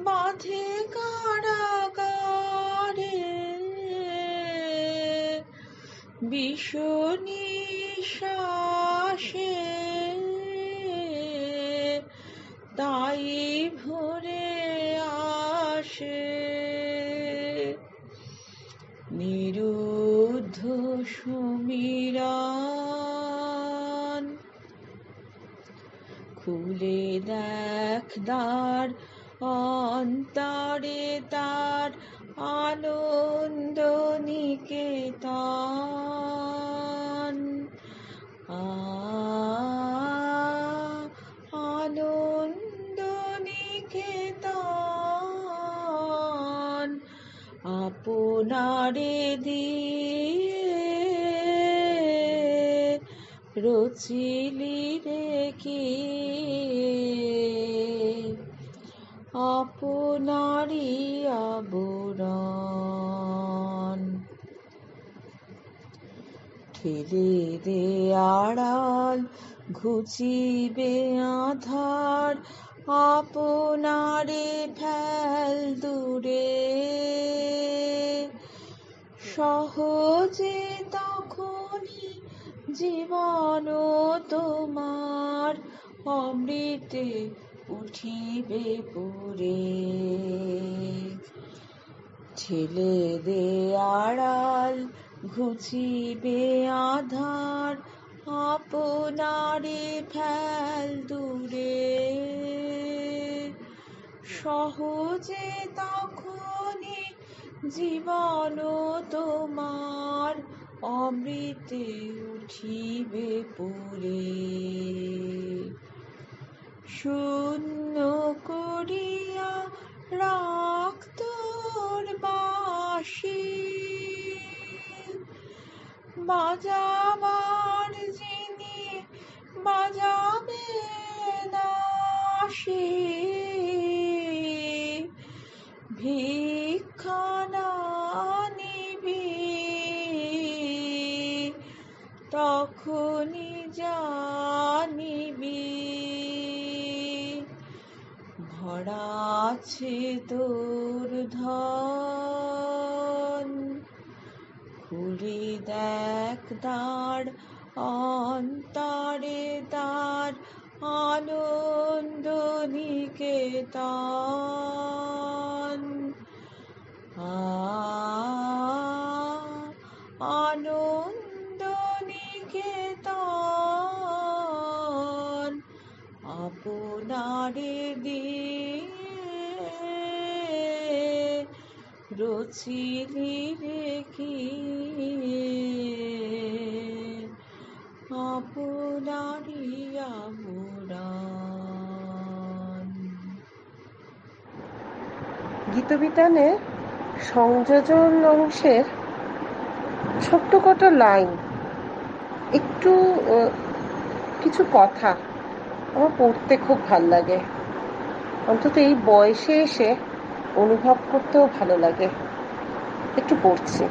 বাঁধে কারাগারে। বিষ নিঃশ্বাসে তাই ভরে আসে নিরুদ্ধ সুমিরন। খুলে দেখ দ্বার অন্তরে তার আনন্দ নিকেতন। আনন্দ নিকেতন আপনারে দিয়ে রচিলি রে কি আপনারি আবরণ। ঠেলে দে আড়াল ঘুচিবে আধার আপনারে ফেল দূরে। সহজে তখনই জীবন তোমার অমৃতে উঠিবে পুরে। ঠেলে দে আড়াল ঘুচিবে আধার আপনারে ফেল দূরে। সহজে তখনই জীবন তোমার অমৃতে উঠিবে পুরে। শূন্য করিয়া রাখ তোর বাঁশি বাজাবার যিনি বাজাবে দাসী। ভিক্ষা না নিবি তখনই জানিবি ভরা আছে তোর ধন। খুলে দেখ দ্বার অন্তরে দ্বার আনন্দ নিকেতন। আনন্দ নিকেতন আপনারে দিয়ে রচিলি রেখি আপনারি আবরণ। গীতবিতানের সংযোজন অংশের ছোট্ট কটা লাইন, একটু কিছু কথা আমার পড়তে খুব ভাল লাগে, অন্তত এই বয়সে এসে অনুভব করতেও ভালো লাগে। একটু পড়ছি।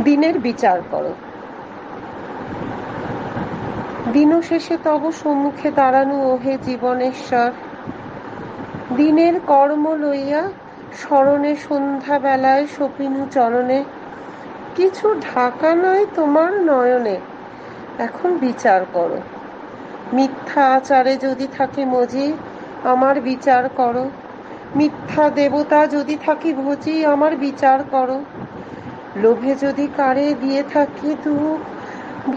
দিনের বিচার করো। দিনশেষে তব সম্মুখে দাঁড়ানো ওহে জীবনেশ্বর, দিনের কর্ম লইয়া স্মরণে সন্ধ্যা বেলায় সপিনু চরণে, কিছু ঢাকা নয় তোমার নয়নে, এখন বিচার করো। মিথ্যা আচারে যদি থাকি মজি, আমার বিচার করো। মিথ্যা দেবতা যদি থাকি ভজি, আমার বিচার করো। লোভে যদি কারে দিয়ে থাকি দুঃখ,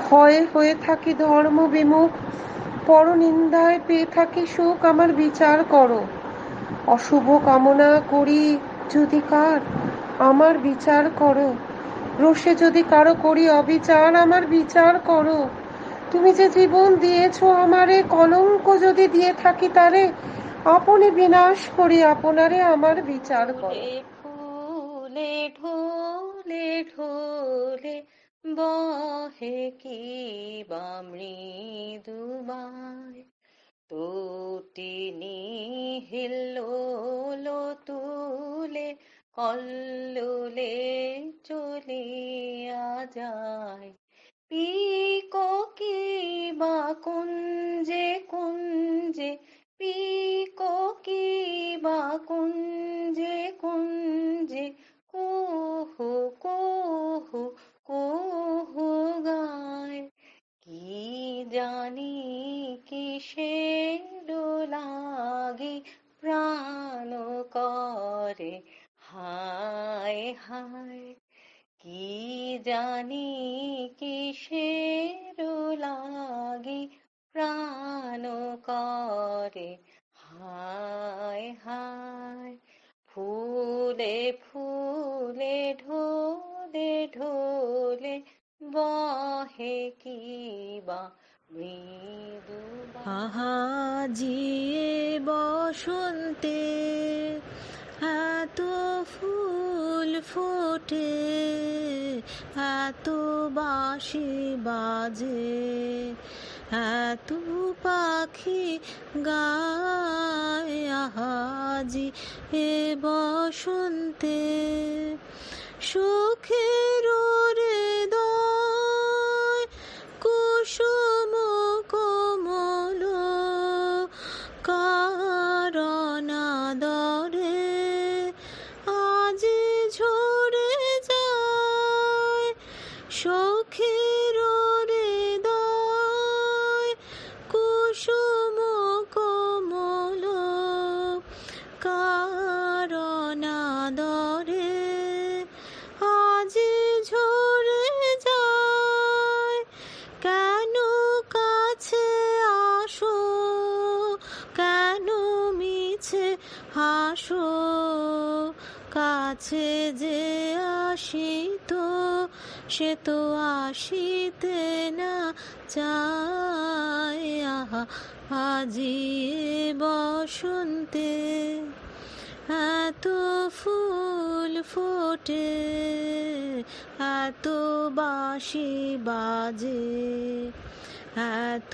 ভয়ে হয়ে থাকি ধর্ম বিমুখ, পরনিন্দায় পেয়ে থাকি সুখ, আমার বিচার করো। অশুভ কামনা করি যদি কার, আমার বিচার করো। রোষে যদি কারো করি অবিচার, আমার বিচার করো। তুমি যে জীবন দিয়েছ আমারে, কলঙ্ক যদি দিয়ে থাকি তারে, আপনি বিনাশ করি আপনারে, আমার বিচার করো। ফুলে ঢোলে ঢোলে বহে কি বা মৃদুবায়, তটিনী হিল্লোল তুলে কল্লোলে চলিয়া যায়। পিককি বা কুঞ্জে কুঞ্জে, পিককি বা কুঞ্জে কুঞ্জে, কুহু কুহু কুহু গায়। কি জানি কিসের লাগি প্রাণ করে হায় হায়, কি জানি কিসের লাগি প্রাণ করে হায় হায়। ফুলে ফুলে ঢোলে ঢোলে বহে কি বা মৃদু। আহা জিয়ে বসন্তে এত ফুল ফোটে, এত বাঁশি বাজে, এত পাখি গায়। আহা জিয়ে বসন্তে সুখের হৃদয় কুসুম কোমল, কারণাদরে আজি ঝরে যায়। সখীর হৃদয় কুসুম কোমল, কারণাদরে আজি ঝরে যায়। কেন কাছে আসো, কেন মিছে হাসো, কাছে যে আসিত সে তো আসিতে না চায়। আহা আজি বসন্তে এত ফুল ফোটে, এত বাঁশি বাজে, এত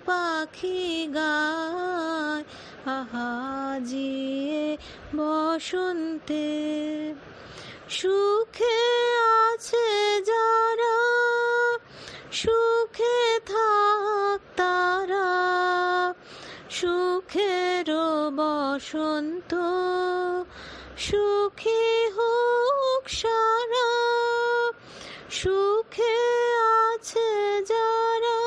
পাখি গায়। আহা জিয়ে বসন্তে সুখে আছে যারা, সুখে থাক তারা, সুখের বসন্ত সুখী হোক সারা। সুখে আছে যারা,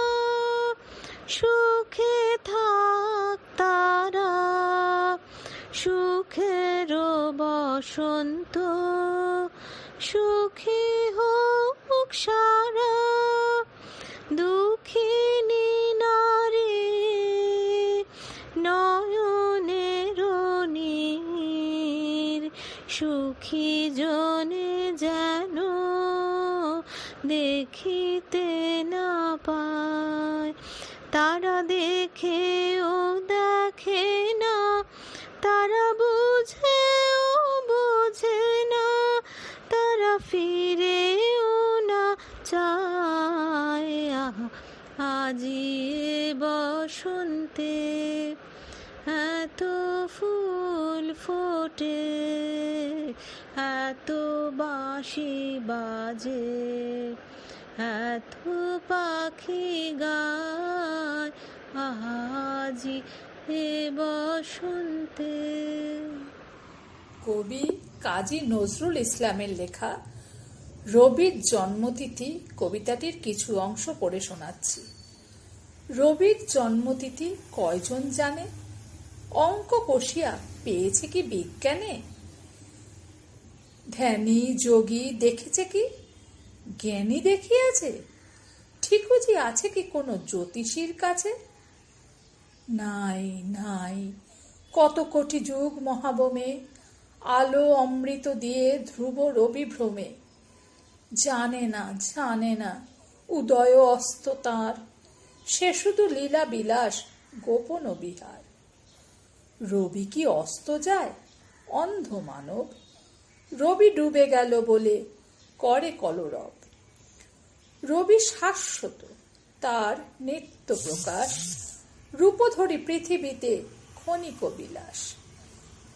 সুখে থাক তারা, সুখের বসন্ত সুখী হোক সারা। দুঃখিনী নারী নয়নের নীর, সুখী জনে যেন দেখিতে না পায়। তারা দেখেও দেখে না, তারা বুঝেও বোঝে না, তারা ফিরেও না চায়। আজি বসন্তে এত ফুল ফোটে, এত বাঁশি বাজে, এত পাখি গায় আজি এ বসন্তে। কবি কাজী নজরুল ইসলামের লেখা রবির জন্মতিথি কবিতাটির কিছু অংশ পড়ে শোনাচ্ছি। রবির জন্মতিথি কয়জন জানে? অঙ্ক কষিয়া পেয়েছে কি বিজ্ঞানে? ধ্যানী যোগী দেখেছে কি? জ্ঞানী দেখিয়াছে? ঠিকুজি আছে কি কোনো জ্যোতিষীর কাছে? নাই নাই, কত কোটি যুগ মহাবমে আলো অমৃত দিয়ে ধ্রুব রবি ভ্রমে। জানে না জানে না উদয় অস্ত তাঁর, সে শুধু লীলা বিলাস গোপন বিহার। রবি কি অস্ত যায়? অন্ধ মানব। রবি ডুবে গেল বলে করে কলরব। রবি শাশ্বত, তার নিত্য প্রকাশ, রূপধরি পৃথিবীতে ক্ষণিক বিলাস।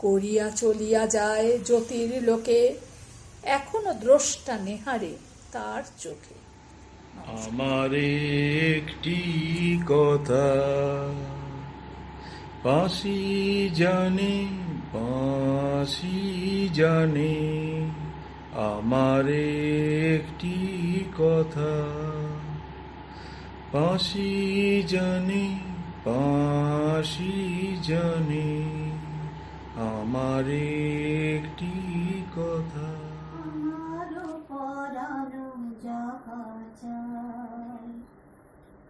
করিয়া চলিয়া যায় জ্যোতির লোকে, এখনো দ্রষ্টা নেহারে তার চোখে। আমার একটি কথা বাঁশি জানে, বাঁশি জানে। আমার একটি কথা বাঁশি জানে, বাঁশি জানে। আমার একটি কথা।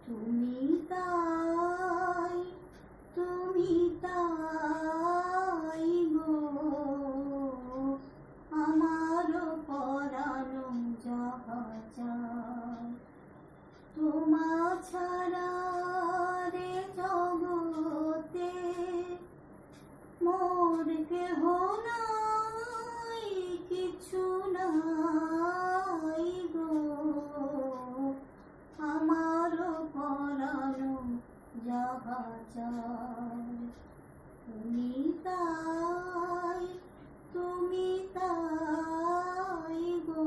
তুমি তাই, তুমি তাই গো, আমার পরানো যাহা চায়। তোমা ছাড়া রে জগতে মোর কেহ নাই, কিছু নাই গো, আমার পরানো যাহা চায়। তুমি তাই, তুমি তাই গো,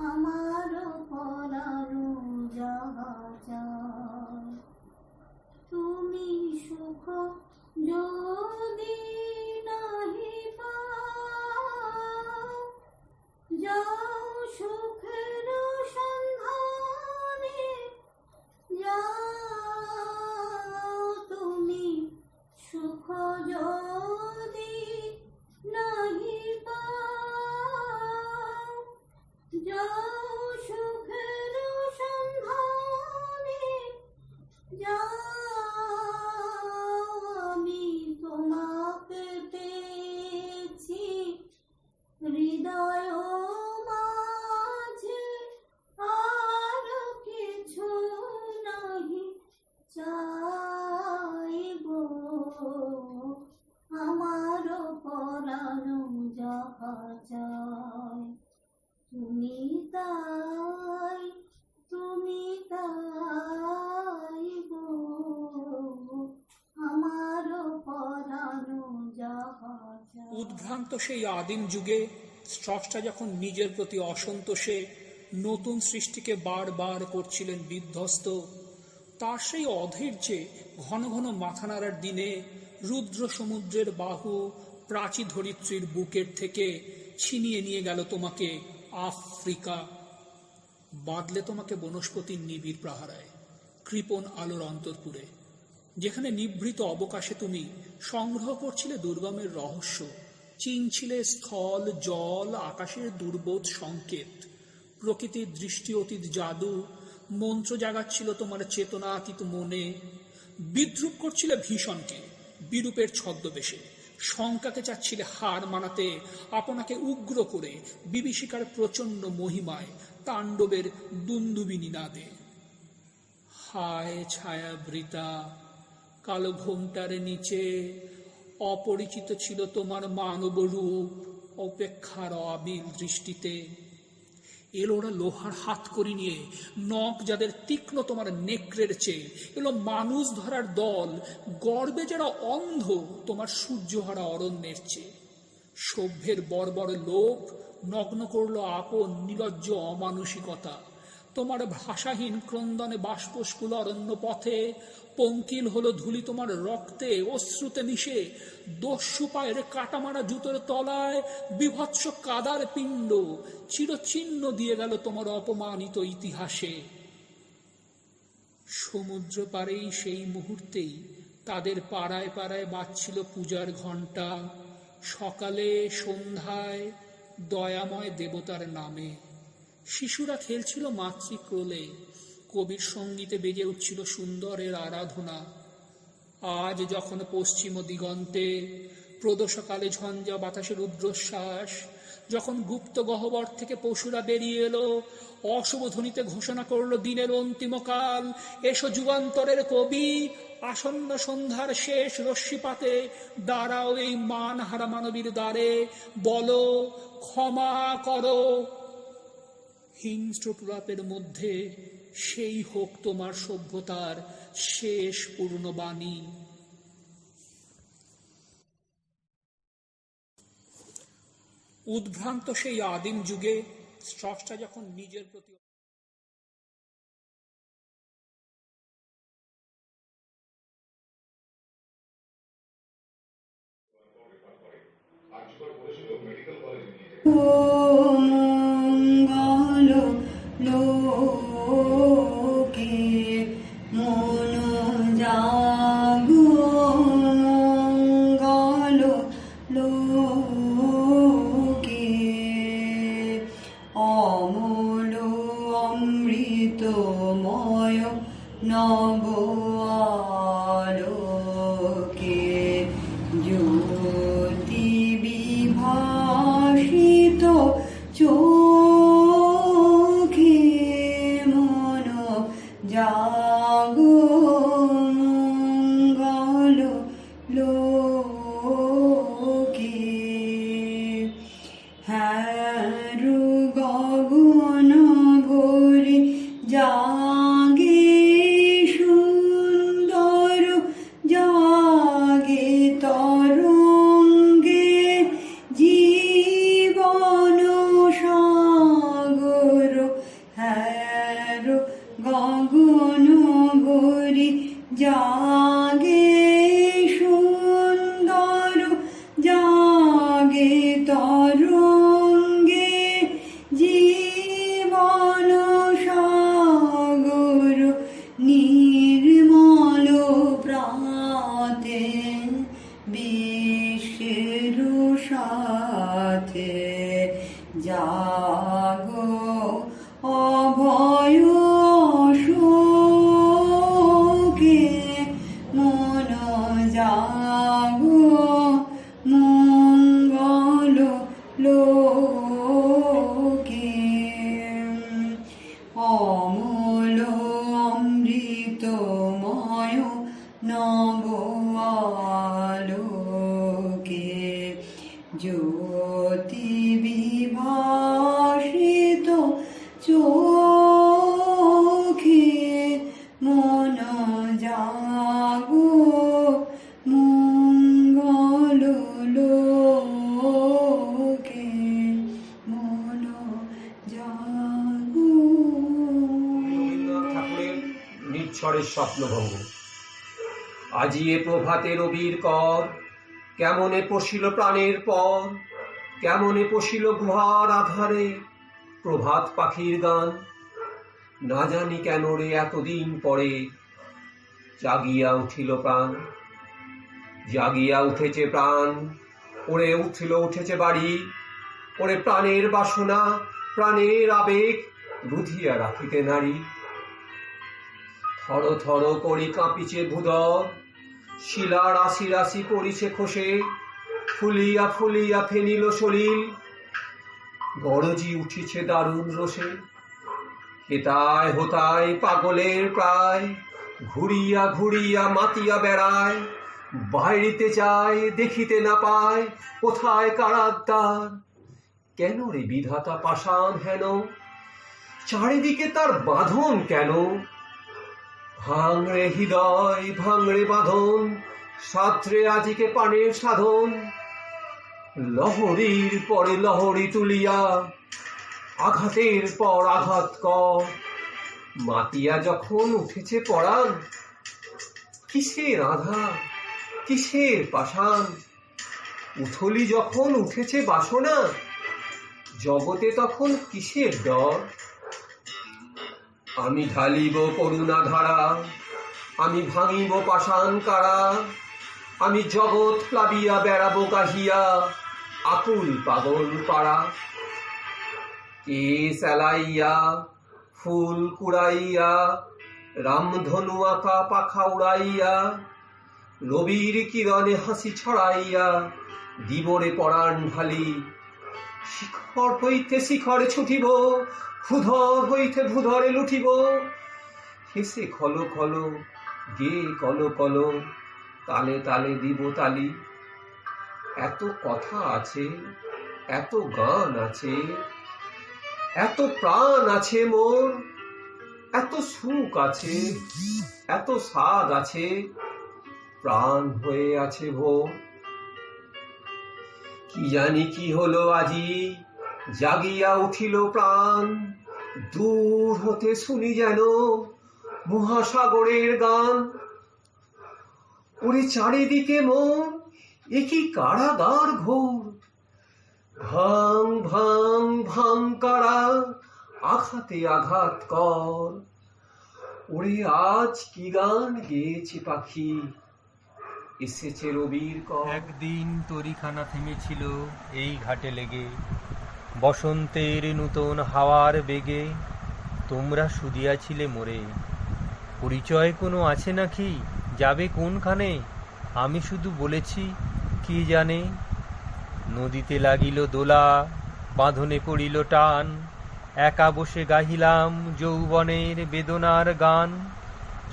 আমার পরানো যাহা চায়। তুমি সুখ যদি নাহি পাও, যাও সুখের সন্ধানে, যাও তুমি সুখ যদি নাহি পাও, যাও সুখের সন্ধানে, যাও। আমি তোমাকে পেয়েছি হৃদয় মাঝে, আর কিছু নাহি চাই গো, আমার পরানো যাহা চায়। তুমি তাই, তুমি তাই গো, আমার পরানো যাহা চায়। উদ্ভ্রান্ত সেই আদিম যুগে স্রষ্টা যখন নিজের প্রতি অসন্তোষে নতুন সৃষ্টিকে বারবার করছিলেন বিধ্বস্ত, তার সেই অধৈর্যে ঘন ঘন মাথা নাড়ার দিনে রুদ্র সমুদ্রের বাহু প্রাচী ধরিত্রীর বুকের থেকে ছিনিয়ে নিয়ে গেল তোমাকে আফ্রিকা। বাদলে তোমাকে বনস্পতির নিবিড় প্রহারায়, কৃপণ আলোর অন্তরপুরে, যেখানে নিভৃত অবকাশে তুমি সংগ্রহ করছিলে দুর্গমের রহস্য, চিনছিলে স্থল, জল, আকাশের দুর্বোধ সংকেত, প্রকৃতির দৃষ্টি অতীত জাদু, মন্ত্র জাগাচ্ছিল তোমার চেতনাতীত মনে, বিদ্রুপ করছিলে ভীষণকে বিরূপের ছদ্মবেশে, শঙ্কাকে চাচ্ছিলে হার মানাতে, আপনাকে উগ্র করে বিভীষিকার প্রচণ্ড মহিমায়, তাণ্ডবের দুন্দুবিনী নাদে। হায় ছায়াবৃতা, কালো ঘোমটার নিচে অপরিচিত ছিল তোমার মানব রূপ, অপেক্ষার আবিল দৃষ্টিতে। এলো ওরা লোহার হাত করি নিয়ে, নখ যাদের তীক্ষ্ণ তোমার নেকড়ের চেয়ে, এলো মানুষ ধরার দল, গর্বে যারা অন্ধ তোমার সূর্যহারা অরণ্যের চেয়ে। সভ্যের বর্বর লোক নগ্ন করলো আপন নিলজ্জ অমানুষিকতা, তোমার ভাষাহীন ক্রন্দনে বাষ্পস্কুল অরণ্য পথে, পঙ্কিল হলো ধুলি তোমার রক্তে অশ্রুতে মিশে, দস্যু পায়ের কাটামারা জুতোর তলায় বিভৎস কাদার পিণ্ড চিরচিহ্ন দিয়ে গেল তোমার অপমানিত ইতিহাসে। সমুদ্র পারেই সেই মুহূর্তেই তাদের পাড়ায় পাড়ায় বাজছিল পূজার ঘণ্টা, সকালে সন্ধ্যায় দয়াময় দেবতার নামে। শিশুরা খেলছিল মাতৃক্রোলে, কবির সঙ্গীতে বেজে উঠছিল সুন্দরের আরাধনা। আজ যখন পশ্চিম দিগন্তে প্রদোষকালে ঝঞ্ঝা বাতাসের রুদ্রশ্বাস, যখন গুপ্ত গহ্বর থেকে পশুরা বেরিয়ে এলো, অশুভ ধ্বনিতে ঘোষণা করলো দিনের অন্তিমকাল, এসো যুগান্তরের কবি, আসন্ন সন্ধ্যার শেষ রশ্মিপাতে দাঁড়াও এই মানহারা মানবীর দ্বারে, বলো ক্ষমা করো। হিংস্র প্রলাপের মধ্যে সেই হোক তোমার সভ্যতার শেষ পূর্ণবাণী। উদ্ভ্রান্ত সেই আদিম যুগে স্রষ্টা যখন নিজের প্রতি মঙ্গল লোকে মন জাগো, মঙ্গল লোকে অমল অমৃতময় নব আলোকে জ্যোতি বিভাসিত চোখে মন জাগো, মঙ্গল লোকে হ্যারো গগন ভরে জাগে সুন্দর, জাগে তরঙ্গে জীবন সাগর, হ্যারো গগন ভরে জাগে সুন্দর, জাগে তরঙ্গে জীবন সাগর, নির্মল প্রাতে বিশ্বের সাথে জাগো অভয় শোকে মন জাগো, মঙ্গল লোকে অমল অমৃতময় নব আলোকে জ্যোতি বিভাসিত চোখে মন জাগো, মঙ্গল লোকে মন জাগো। রবীন্দ্রনাথ ঠাকুরের নিঃস্বরের স্বপ্নভঙ্গ। আজি এ প্রভাতে রবির কর, কেমনে পশিল প্রাণের পর, কেমনে পশিল গুহার আধারে, প্রভাত পাখির গান। না জানি কেন রে এতদিন পরে জাগিয়া উঠিল প্রাণ, জাগিয়া উঠেছে প্রাণ, ওরে উঠেছে বাড়ি, ওরে প্রাণের বাসনা, প্রাণের আবেগ রুধিয়া রাখিতে নারী। থর থর করি কাঁপিছে ভূধর, শিলা রাশি রাশি পড়িছে খসে, ফুলিয়া ফুলিয়া ফেনিল সলিল, গরজি উঠিছে দারুণ রোষে। হেতায় হোতায় পাগলের প্রায়, ঘুরিয়া ঘুরিয়া মাতিয়া বেড়ায়, বাইরিতে যায় দেখিতে না পায়, কোথায় কারাদ্বার। কেন রে বিধাতা পাষাণ হেন, চারিদিকে তার বাঁধন কেন? ভাঙড়ে হৃদয় ভাঙড়ে বাঁধন, সাত্রে আজিকে পানের সাধন। লহরীর পরে লহরী তুলিয়া, আঘাতের পর আঘাত কর। মাতিয়া যখন উঠেছে পরাণ, কিসের আধার কিসের পাষাণ। উথলি যখন উঠেছে বাসনা, জগতে তখন কিসের ডর। আমি ঢালিব করুণা ধারা, আমি ভাঙিব পাষাণ কারা। আমি জগৎ প্লাবিয়া বেড়াবো গাহিয়া, আকুল পাগল পাড়া। কে সেলাইয়া ফুল কুড়াইয়া, রামধনু আঁকা পাখা উড়াইয়া, রবির কিরণে হাসি ছড়াইয়া, দিবরে পরাণ ঢালি। শিখর হইতে শিখরে ছুটিব, ভূধর হইতে ভূধরে লুটিব। হেসে খলো খলো গে কলো কলো, তালে তালে দিব তালি। এত কথা আছে, এত গান আছে, এত প্রাণ আছে মোর, এত সুখ আছে, এত স্বাদ আছে, প্রাণ হয়ে আছে ভোর। কি জানি কি হলো আজি, জাগিয়া উঠিল প্রাণ। দূর হতে শুনি যেন মহাসাগরের গান। ওরে চারিদিকে মন একই কারাগার ঘোর। ভাং ভাং ভাং কারা, আঘাতে আঘাত কর। ওরে আজ কি গান গেয়েছে পাখি, এসেছে রবির কর। একদিন তরিখানা থেমেছিল এই ঘাটে লেগে, বসন্তের নূতন হাওয়ার বেগে। তোমরা শুধিয়াছিলে মোরে, পরিচয় কোনো আছে নাকি, যাবে কোনখানে? আমি শুধু বলেছি কি জানে। নদীতে লাগিল দোলা, বাঁধনে পড়িল টান, একা বসে গাহিলাম যৌবনের বেদনার গান।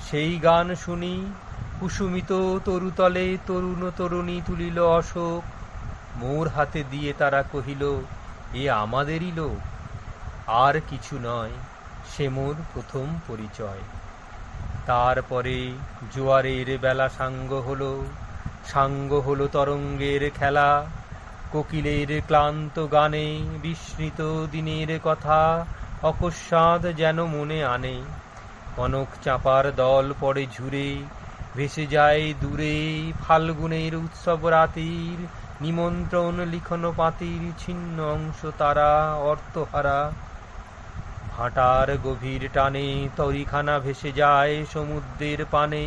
সেই গান শুনি কুসুমিত তরুতলে তরুণ তরুণী তুলিল অশোক। মোর হাতে দিয়ে তারা কহিল, এ আমাদেরই লোক। আর কিছু নয়, সে মোর প্রথম পরিচয়। তারপরে জোয়ারের বেলা সাঙ্গ হলো তরঙ্গের খেলা। কোকিলের ক্লান্ত গানে বিস্মৃত দিনের কথা অকস্মাৎ যেন মনে আনে। কনক চাঁপার দল পড়ে ঝুরে, ভেসে যায় দূরে ফাল্গুনের উৎসব রাতির নিমন্ত্রণ লিখন পাতির ছিন্ন অংশ তারা অর্থহারা। ভাটার গভীর টানে তরিখানা ভেসে যায় সমুদ্রের পানে।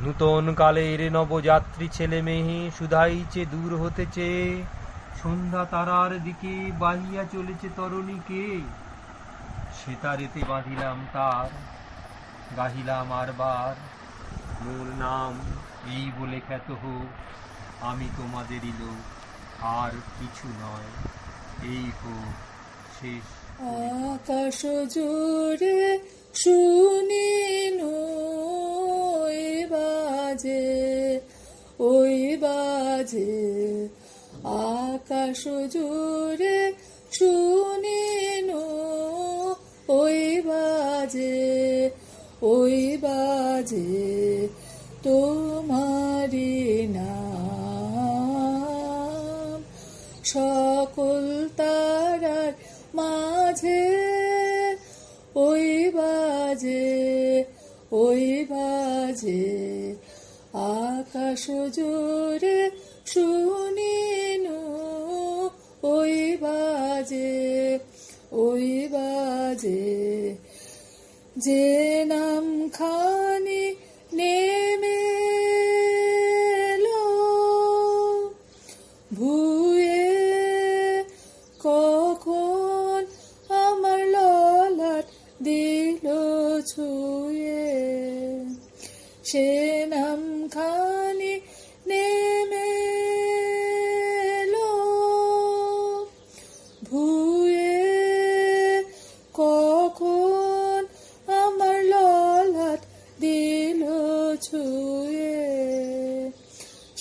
নূতন কালের নবযাত্রী ছেলে মেয়ে শুধাইছে দূর হতেছে। সন্ধ্যা তারার দিকে বাহিয়া চলেছে তরণীকে। সেতারেতে বাঁধিলাম তার, গাহিলাম আরবার, মোর নাম এই বলে খ্যাত হোক, আমি তোমাদেরই লোক, আর কিছু নয়, এই হোক শেষ। আকাশ জুড়ে শুনিন ওই বাজে, আকাশ জুড়ে শুনিন ওই বাজে তোমারি নাম। সকল তারার মাঝে ওই বাজে, আকাশ জুড়ে শুনিন ওই ওই বাজে যে নাম খানি নেমে এলো ভুয়ে কখন আমার ললাট দিল ছুঁয়ে সে নাম খানি নেমে এলো ভুয়ে কখন আমার ললাট দিল ছুঁয়ে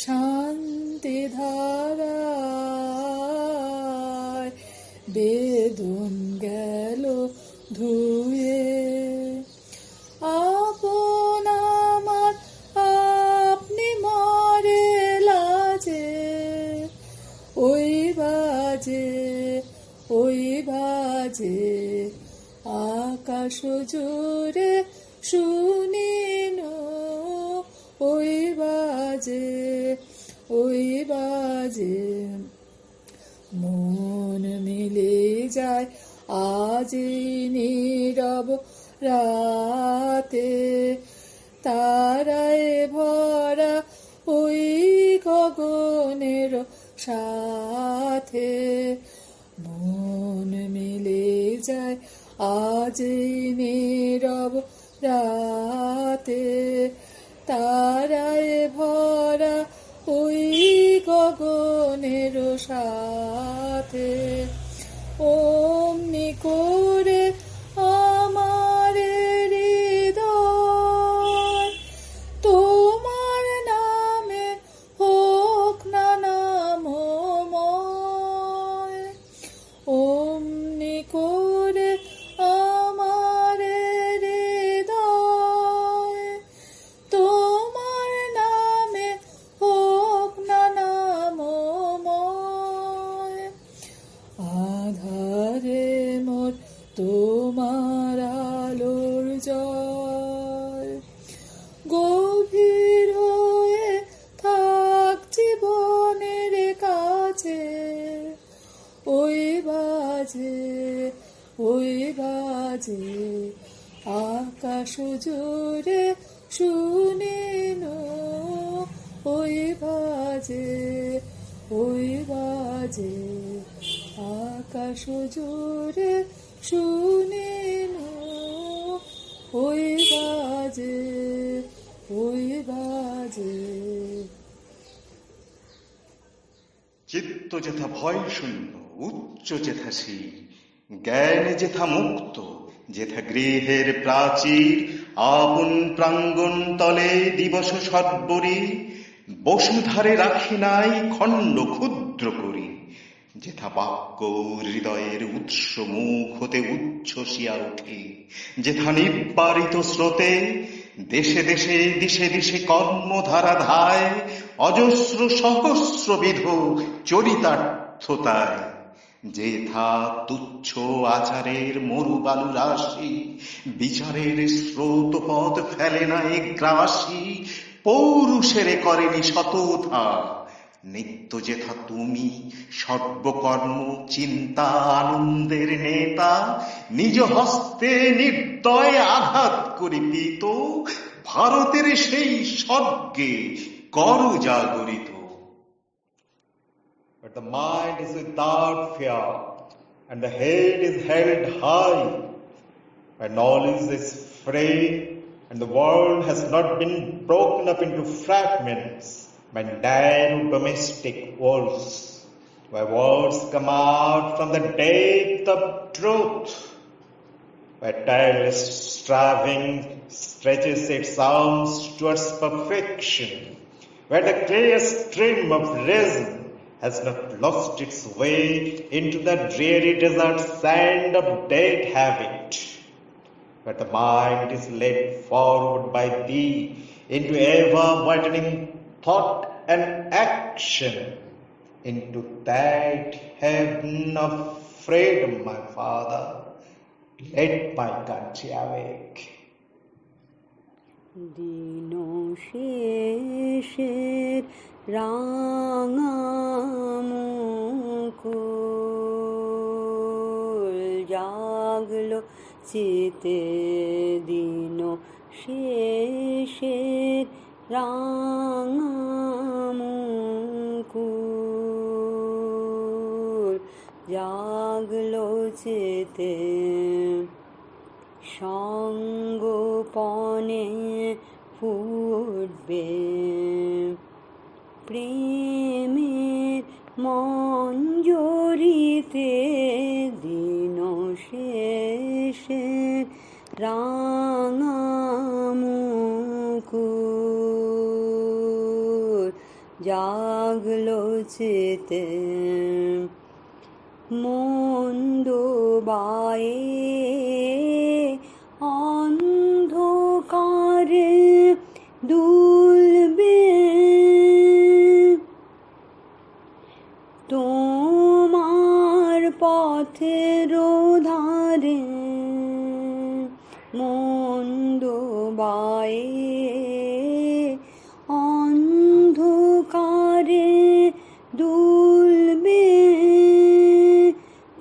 শান্তি ধারায় বেদন গেল ধুয়ে আপন আমার আপনি মরে লাজে ওই বাজে আকাশ জোরে শুনিন ওই বাজে মন মিলে যায় আজ নীরব রাতে তারায় ভরা ওই গগনের সাথে মন মিলে যায় আজ নীরব রাতে তারায় ভরা ওই গগনের সাথে অমনি করে আমার হৃদয় তোমার নামে হোক না নামময় অমনি করে আমার হৃদয় তোমার নামে হোক না নামময় আধারে মোর তোমার আলোর জয় গভীর হয়ে থাক জীবনের কাছে ওই বাজে আকাশ জোরে শুনিন ওই বাজে আকাশ জোরে শুনিন ওই বাজে চিত্ত যেথা ভয় শূন্য উচ্চ যেথা শির জ্ঞান যেথা মুক্ত যেথা গৃহের প্রাচীর আপন প্রাঙ্গণ তলে দিবস সর্বরী বসুধারে রাখি নাই খণ্ড ক্ষুদ্র করি যেথা বাক্য হৃদয়ের উৎস মুখ হতে উচ্ছ্বসিয়া ওঠে যেথা নিব্বারিত স্রোতে দেশে দেশে দিশে দিশে কর্মধারা ধায় অজস্র সহস্রবিধ চরিতার্থতায় যেথা তুচ্ছ আচারের মরুবালু রাশি বিচারের স্রোত পথ ফেলে নাই গ্রাসী পৌরুষেরে করেনি শতথা নিত্য যেথা তুমি সর্বকর্ম চিন্তা আনন্দের নেতা নিজ হস্তে নির্দয় আঘাত করি পিত ভারতের সেই স্বর্গে কর জাগরিত। But the mind is without fear, and the head is held high. Where knowledge is free, and the world has not been broken up into fragments by narrow domestic walls. Where words come out from the depth of truth, where tireless striving stretches its arms towards perfection, where the clear stream of reason has not lost its way into the dreary desert sand of dead habit, where the mind is led forward by thee into ever-widening thought and action, into that heaven of freedom, my Father. Let my country awake. দিন শেষের রাঙা মুকুল যা চেতে দিন শেষের রাঙা মুকুল জাগলো চেতে সঙ্গোপনে ফুটবে প্রেমের মঞ্জরিতে দিন শেষে রাঙা মুকুল জাগলো চেতে মন্দ বায়ে অন্ধকারে দুলবে তোমার পথের ধারে মন্দ বায়ে অন্ধকারে দুলবে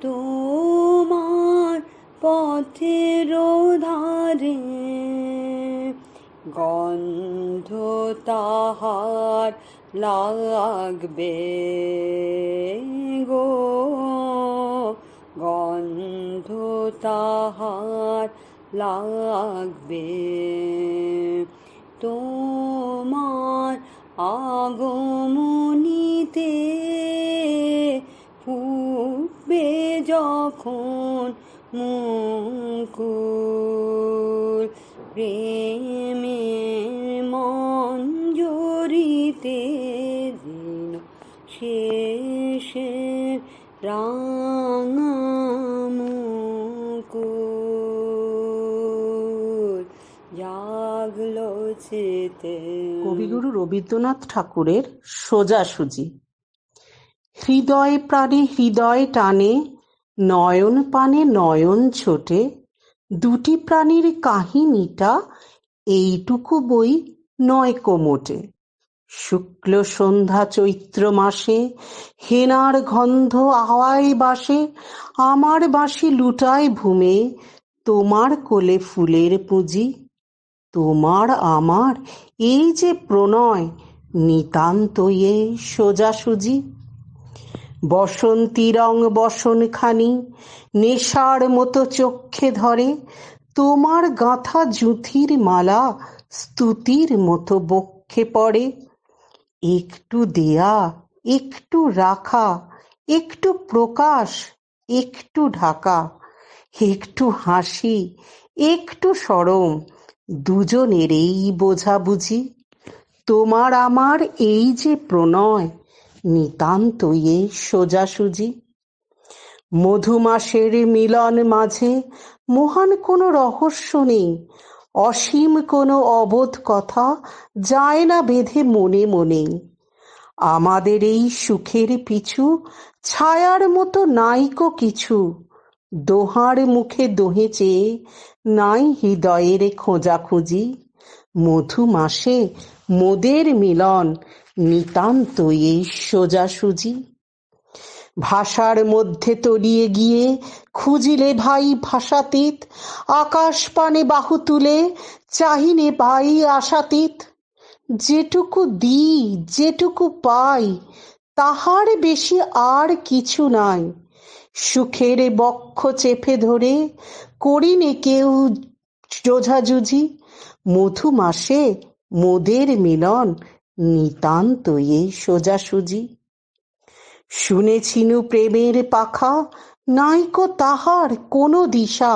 তোমার পথের ধারে গন্ধ তাহার লাগবে গো গন্ধ তাহার লাগবে তোমার আগমনীতে ফুটবে যখন মুকুল প্রেমের মঞ্জরিতে দিন শেষের রাঙা মুকুল জাগলো চেতে। কবিগুরু রবীন্দ্রনাথ ঠাকুরের সোজাসুজি। হৃদয় প্রাণে হৃদয় টানে, নয়ন পানে নয়ন ছোটে, দুটি প্রাণীর কাহিনীটা এইটুকু বই নয় কোমোটে। শুক্ল সন্ধ্যা চৈত্র মাসে হেনার গন্ধ হাওয়ায় বাসে, আমার বাঁশি লুটায় ভূমে, তোমার কোলে ফুলের পুঁজি। তোমার আমার এই যে প্রণয়, নিতান্তই এ সোজাসুজি। বসন্তী রং বসনখানি নেশার মতো চক্ষে ধরে, তোমার গাঁথা জুথির মালা স্তুতির মতো বক্ষে পড়ে। একটু দেয়া, একটু রাখা, একটু প্রকাশ, একটু ঢাকা, একটু হাসি, একটু সরম, দুজনের এই বোঝাবুঝি। তোমার আমার এই যে প্রণয়, নিতান্তই এ সোজাসুজি। মধুমাসের মিলন মাঝে মহান কোনো রহস্য নেই, অসীম কোনো অবোধ কথা যায় না বেঁধে মনে মনে। আমাদের এই সুখের পিছু ছায়ার মতো নাইকো কিছু, দোহার মুখে দোহে চেয়ে নাই হৃদয়ের খোঁজাখুঁজি। মধুমাসে মোদের মিলন, নিতান্তই এই সোজাসুজি। ভাষার মধ্যে তলিয়ে গিয়ে খুঁজিলে ভাই ভাষাতীত, আকাশ পানে বাহু তুলে চাহিনে ভাই আশাতীত। যেটুকু দিই যেটুকু পাই তাহার বেশি আর কিছু নাই, সুখের বক্ষ চেপে ধরে করিনে কেউ যোঝাযুঝি। মধুমাসে মোদের মিলন, নিতান্তই এই সোজাসুজি। শুনেছিনু প্রেমের পাখা, নাইকো তাহার কোনো দিশা,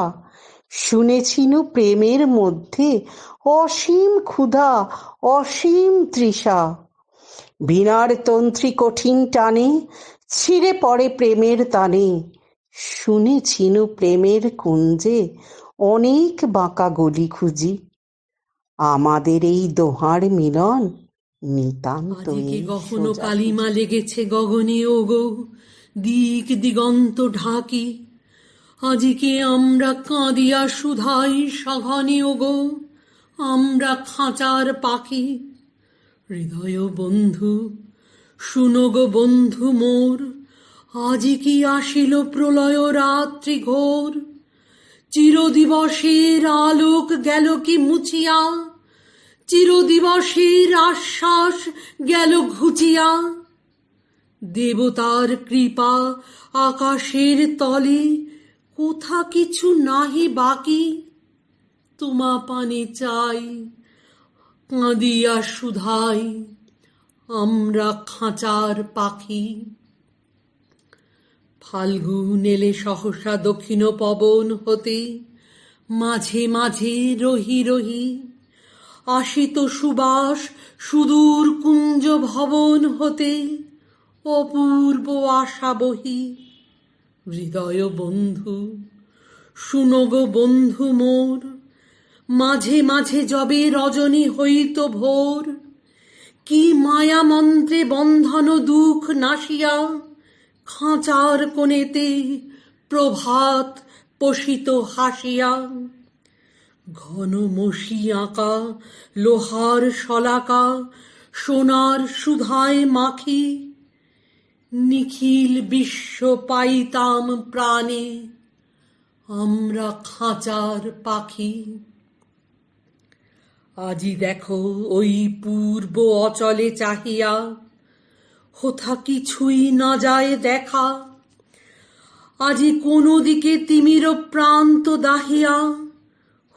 শুনেছিনু প্রেমের মধ্যে অসীম ক্ষুধা অসীম তৃষা। বীণার তন্ত্রী কঠিন টানে ছিঁড়ে পড়ে প্রেমের তানে, শুনেছিনু প্রেমের কুঞ্জে অনেক বাঁকা গলি খুঁজি। আমাদের এই দোহার মিলন, নিতান্তই আজকে গহন কালিমা লেগেছে গগনে ওগো, দিক দিগন্ত ঢাকি। আজকে আমরা কাঁদিয়া সুধাই সঘনে ওগো, আমরা খাঁচার পাখি। হৃদয় বন্ধু শুনো গো বন্ধু মোর, আজি কি আসিল প্রলয় রাত্রি ঘোর। চিরদিবসের আলোক গেল কি মুছিয়া, চিরদিবসের আশ্বাস গেল ঘুচিয়া। দেবতার কৃপা আকাশের তলে, কোথা কিছু নাহি বাকি। তোমা পানে চাই কাঁদিয়া সুধাই, আমরা খাঁচার পাখি। ফাল্গুন এলে সহসা দক্ষিণ পবন হতে, মাঝে মাঝে রহি রহি আসিত সুবাস সুদূর কুঞ্জ ভবন হতে, অপূর্ব আশা বহি। হৃদয় বন্ধু শুনো গো বন্ধু মোর, মাঝে মাঝে যবে রজনী হইত ভোর, কি মায়া মন্ত্রে বন্ধন দুঃখ নাশিয়া, খাঁচার কোণেতে প্রভাত পশিত হাসিয়া। ঘন মসি আঁকা লোহার শলাকা, সোনার সুধায় মাখি, নিখিল বিশ্ব পাইতাম প্রাণে, আমরা খাঁচার পাখি। আজি দেখো ওই পূর্ব অচলে চাহিয়া, হোথা কিছুই না যায় দেখা। আজি কোন দিকে তিমির প্রান্ত দাহিয়া,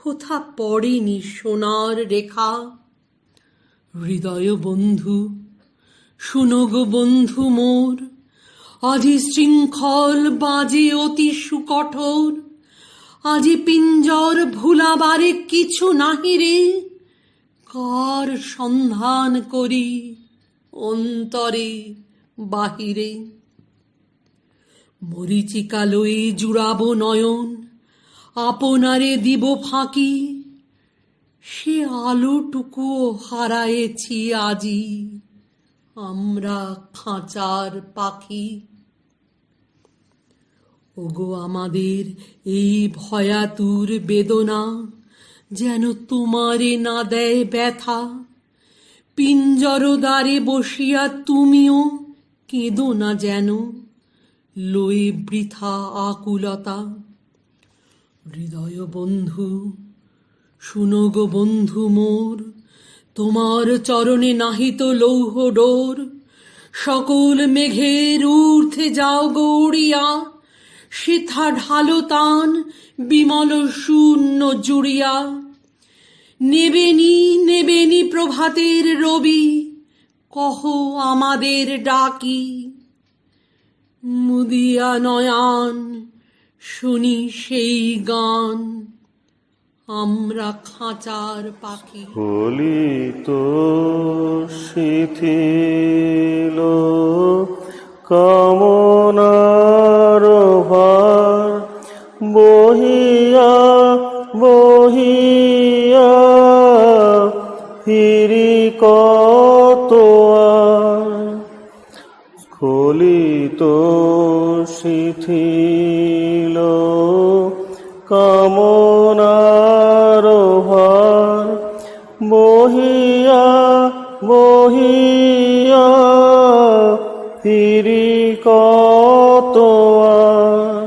হোথা পড়েনি সোনার রেখা। হৃদয় বন্ধু শুনো গো বন্ধু মোর, আজি শৃঙ্খল বাজে অতি সুকঠোর। আজি পিঞ্জর ভুলাবারে কিছু নাহি রে, কার সন্ধান করি অন্তরে বাহিরে। মরিচিকা লয়ে জুড়াব নয়ন, আপনারে দিব ফাঁকি, সে আলোটুকুও হারায়েছি আজি, আমরা খাঁচার পাখি। ওগো আমাদের এই ভয়াতুর বেদনা, যেন তোমারে না দেয় ব্যথা। পিঞ্জর দ্বারে বসিয়া তুমিও কেঁদো না যেন, লয়ে বৃথা আকুলতা। হৃদয় বন্ধু শুনো গো বন্ধু মোর, তোমার চরণে নাহিত লৌহ ডোর। সকল মেঘের ঊর্ধ্বে যাও গৌড়িয়া, সেথা ঢালো তান বিমল শূন্য জুড়িয়া। নেবেনি নেবেনি প্রভাতের রবি, কহ আমাদের ডাকি। মুদিয়া নয়ান শুনি সেই গান, আমরা খাঁচার পাখি। ফলিত শিথিল কামনার ভার, বহিয়া বহিয়া ফিরি কত আর। স্খলিত শিথিল কামনার ভার, বহিয়া বহিয়া ফিরি কত আর।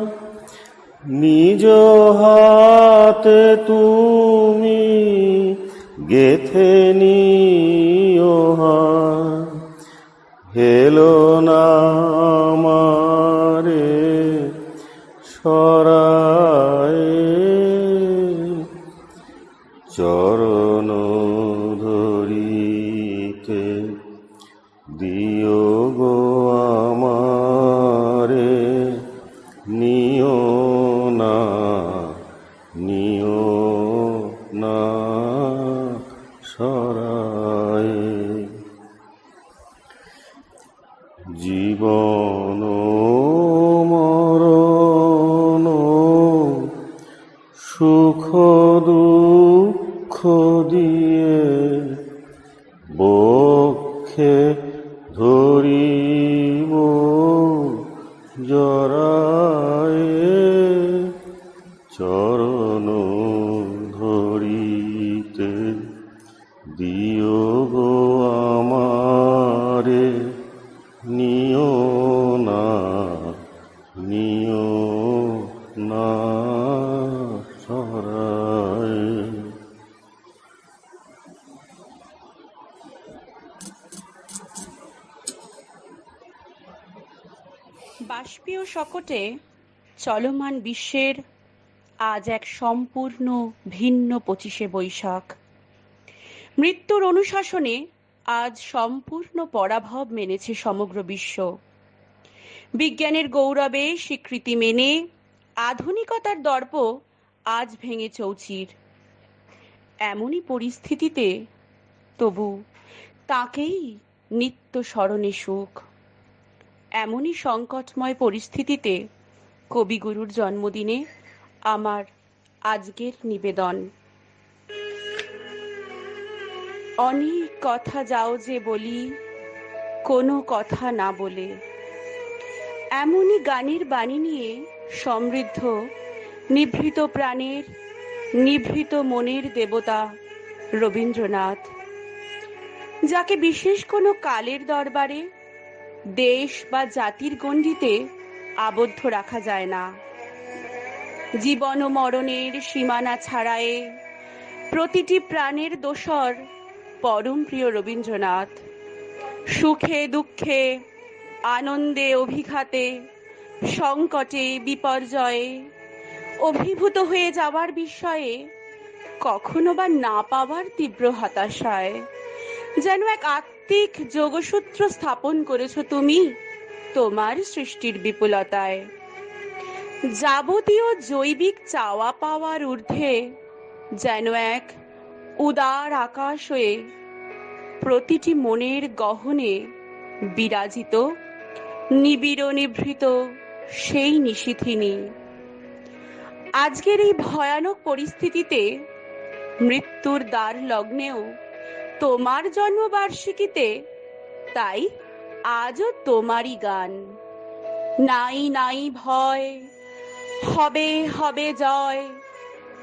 নিজ হাতে তুমি গেথে নিও হার, হেলো না আমারে সরায়ে। চরণ ধরিতে দিও গো আমারে, নিও না নিও না সরায়ে। জীবন মরণ সুখ দুঃখ দিয়ে, বক্ষে ধরিব জড়ায়ে। চরণ ধরিতে দিও গো আমারে, নিও না নিও না বাষ্পীয় শকটে চলমান বিশ্বের আজ এক সম্পূর্ণ ভিন্ন 25শে বৈশাখ। মৃত্যুর অনুশাসনে আজ সম্পূর্ণ পরাভব মেনেছে সমগ্র বিশ্ব। বিজ্ঞানের গৌরবে স্বীকৃতি মেনে আধুনিকতার দর্প আজ ভেঙে চৌচির। এমনই পরিস্থিতিতে তবু তাকেই নিত্য স্মরণে সুখ। এমনই সংকটময় পরিস্থিতিতে কবিগুরুর জন্মদিনে আমার আজকের নিবেদন। অনেক কথা যাও যে বলি, কোনো কথা না বলে, এমনই গানের বাণী নিয়ে সমৃদ্ধ নিভৃত প্রাণের নিভৃত মনের দেবতা রবীন্দ্রনাথ, যাকে বিশেষ কোনো কালের দরবারে, দেশ বা জাতির গণ্ডিতে আবদ্ধ রাখা যায় না। জীবন ও মরণের সীমানা ছাড়ায়ে প্রতিটি প্রাণের দোসর পরম প্রিয় রবীন্দ্রনাথ। সুখে দুঃখে, আনন্দে অভিঘাতে, সংকটে বিপর্যয়ে, অভিভূত হয়ে যাওয়ার বিষয়ে, কখনো বা না পাওয়ার তীব্র হতাশায় যেন এক আত্মিক যোগসূত্র স্থাপন করেছ তুমি তোমার সৃষ্টির বিপুলতায়। যাবতীয় জৈবিক চাওয়া পাওয়ার ঊর্ধ্বে যেন এক উদার আকাশ হয়ে প্রতিটি মনের গহনে বিরাজিত নিবিড় নিভৃত সেই নিশীথিনী। আজকের এই ভয়ানক পরিস্থিতিতে, মৃত্যুর দ্বার লগ্নেও তোমার জন্মবার্ষিকীতে, তাই আজও তোমারই গান। নাই নাই ভয়, হবে হবে জয়,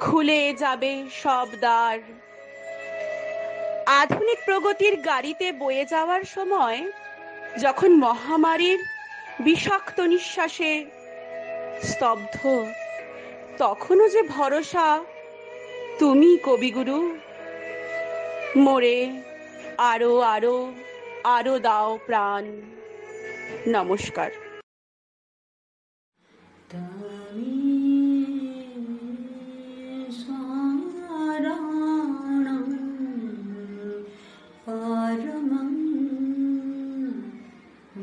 খুলে যাবে সব দ্বার। আধুনিক প্রগতির গাড়িতে বয়ে যাওয়ার সময় যখন মহামারীর বিষাক্ত নিঃশ্বাসে স্তব্ধ, তখনও যে ভরসা তুমি কবিগুরু। মোরে আরো আরো আরো দাও প্রাণ। নমস্কার। परमं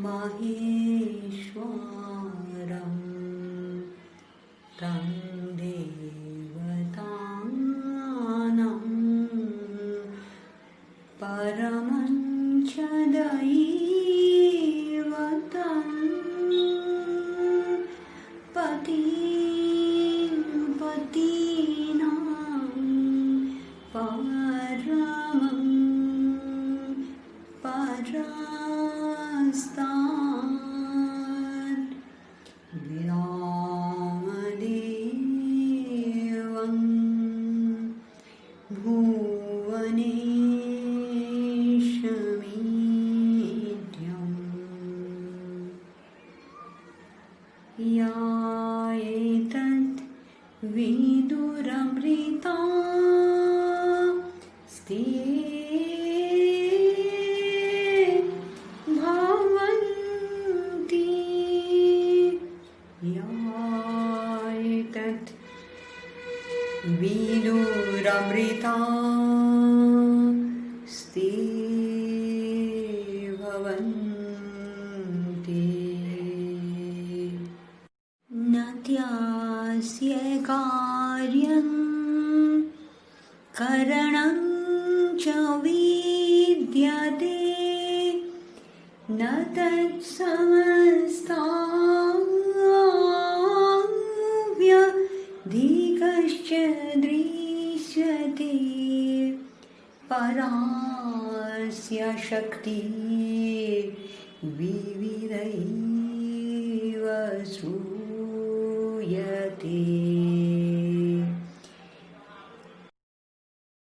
माहेश्वरं तं देवतानां परमं च दैवतं पतीनां परमं परास्तात् विरामदेवं भुवनेशमीड्यम् या एतत् विदुरमृता स्ते भवन्ति, या एतत् विदुरमृता स्ते भवन्ति। न त्यास्य कार्यं करणं च विद्यते, न तत्समस्ताव्यधिकश्च दृश्यते। परास्य शक्ति विविधैव श्रूयते।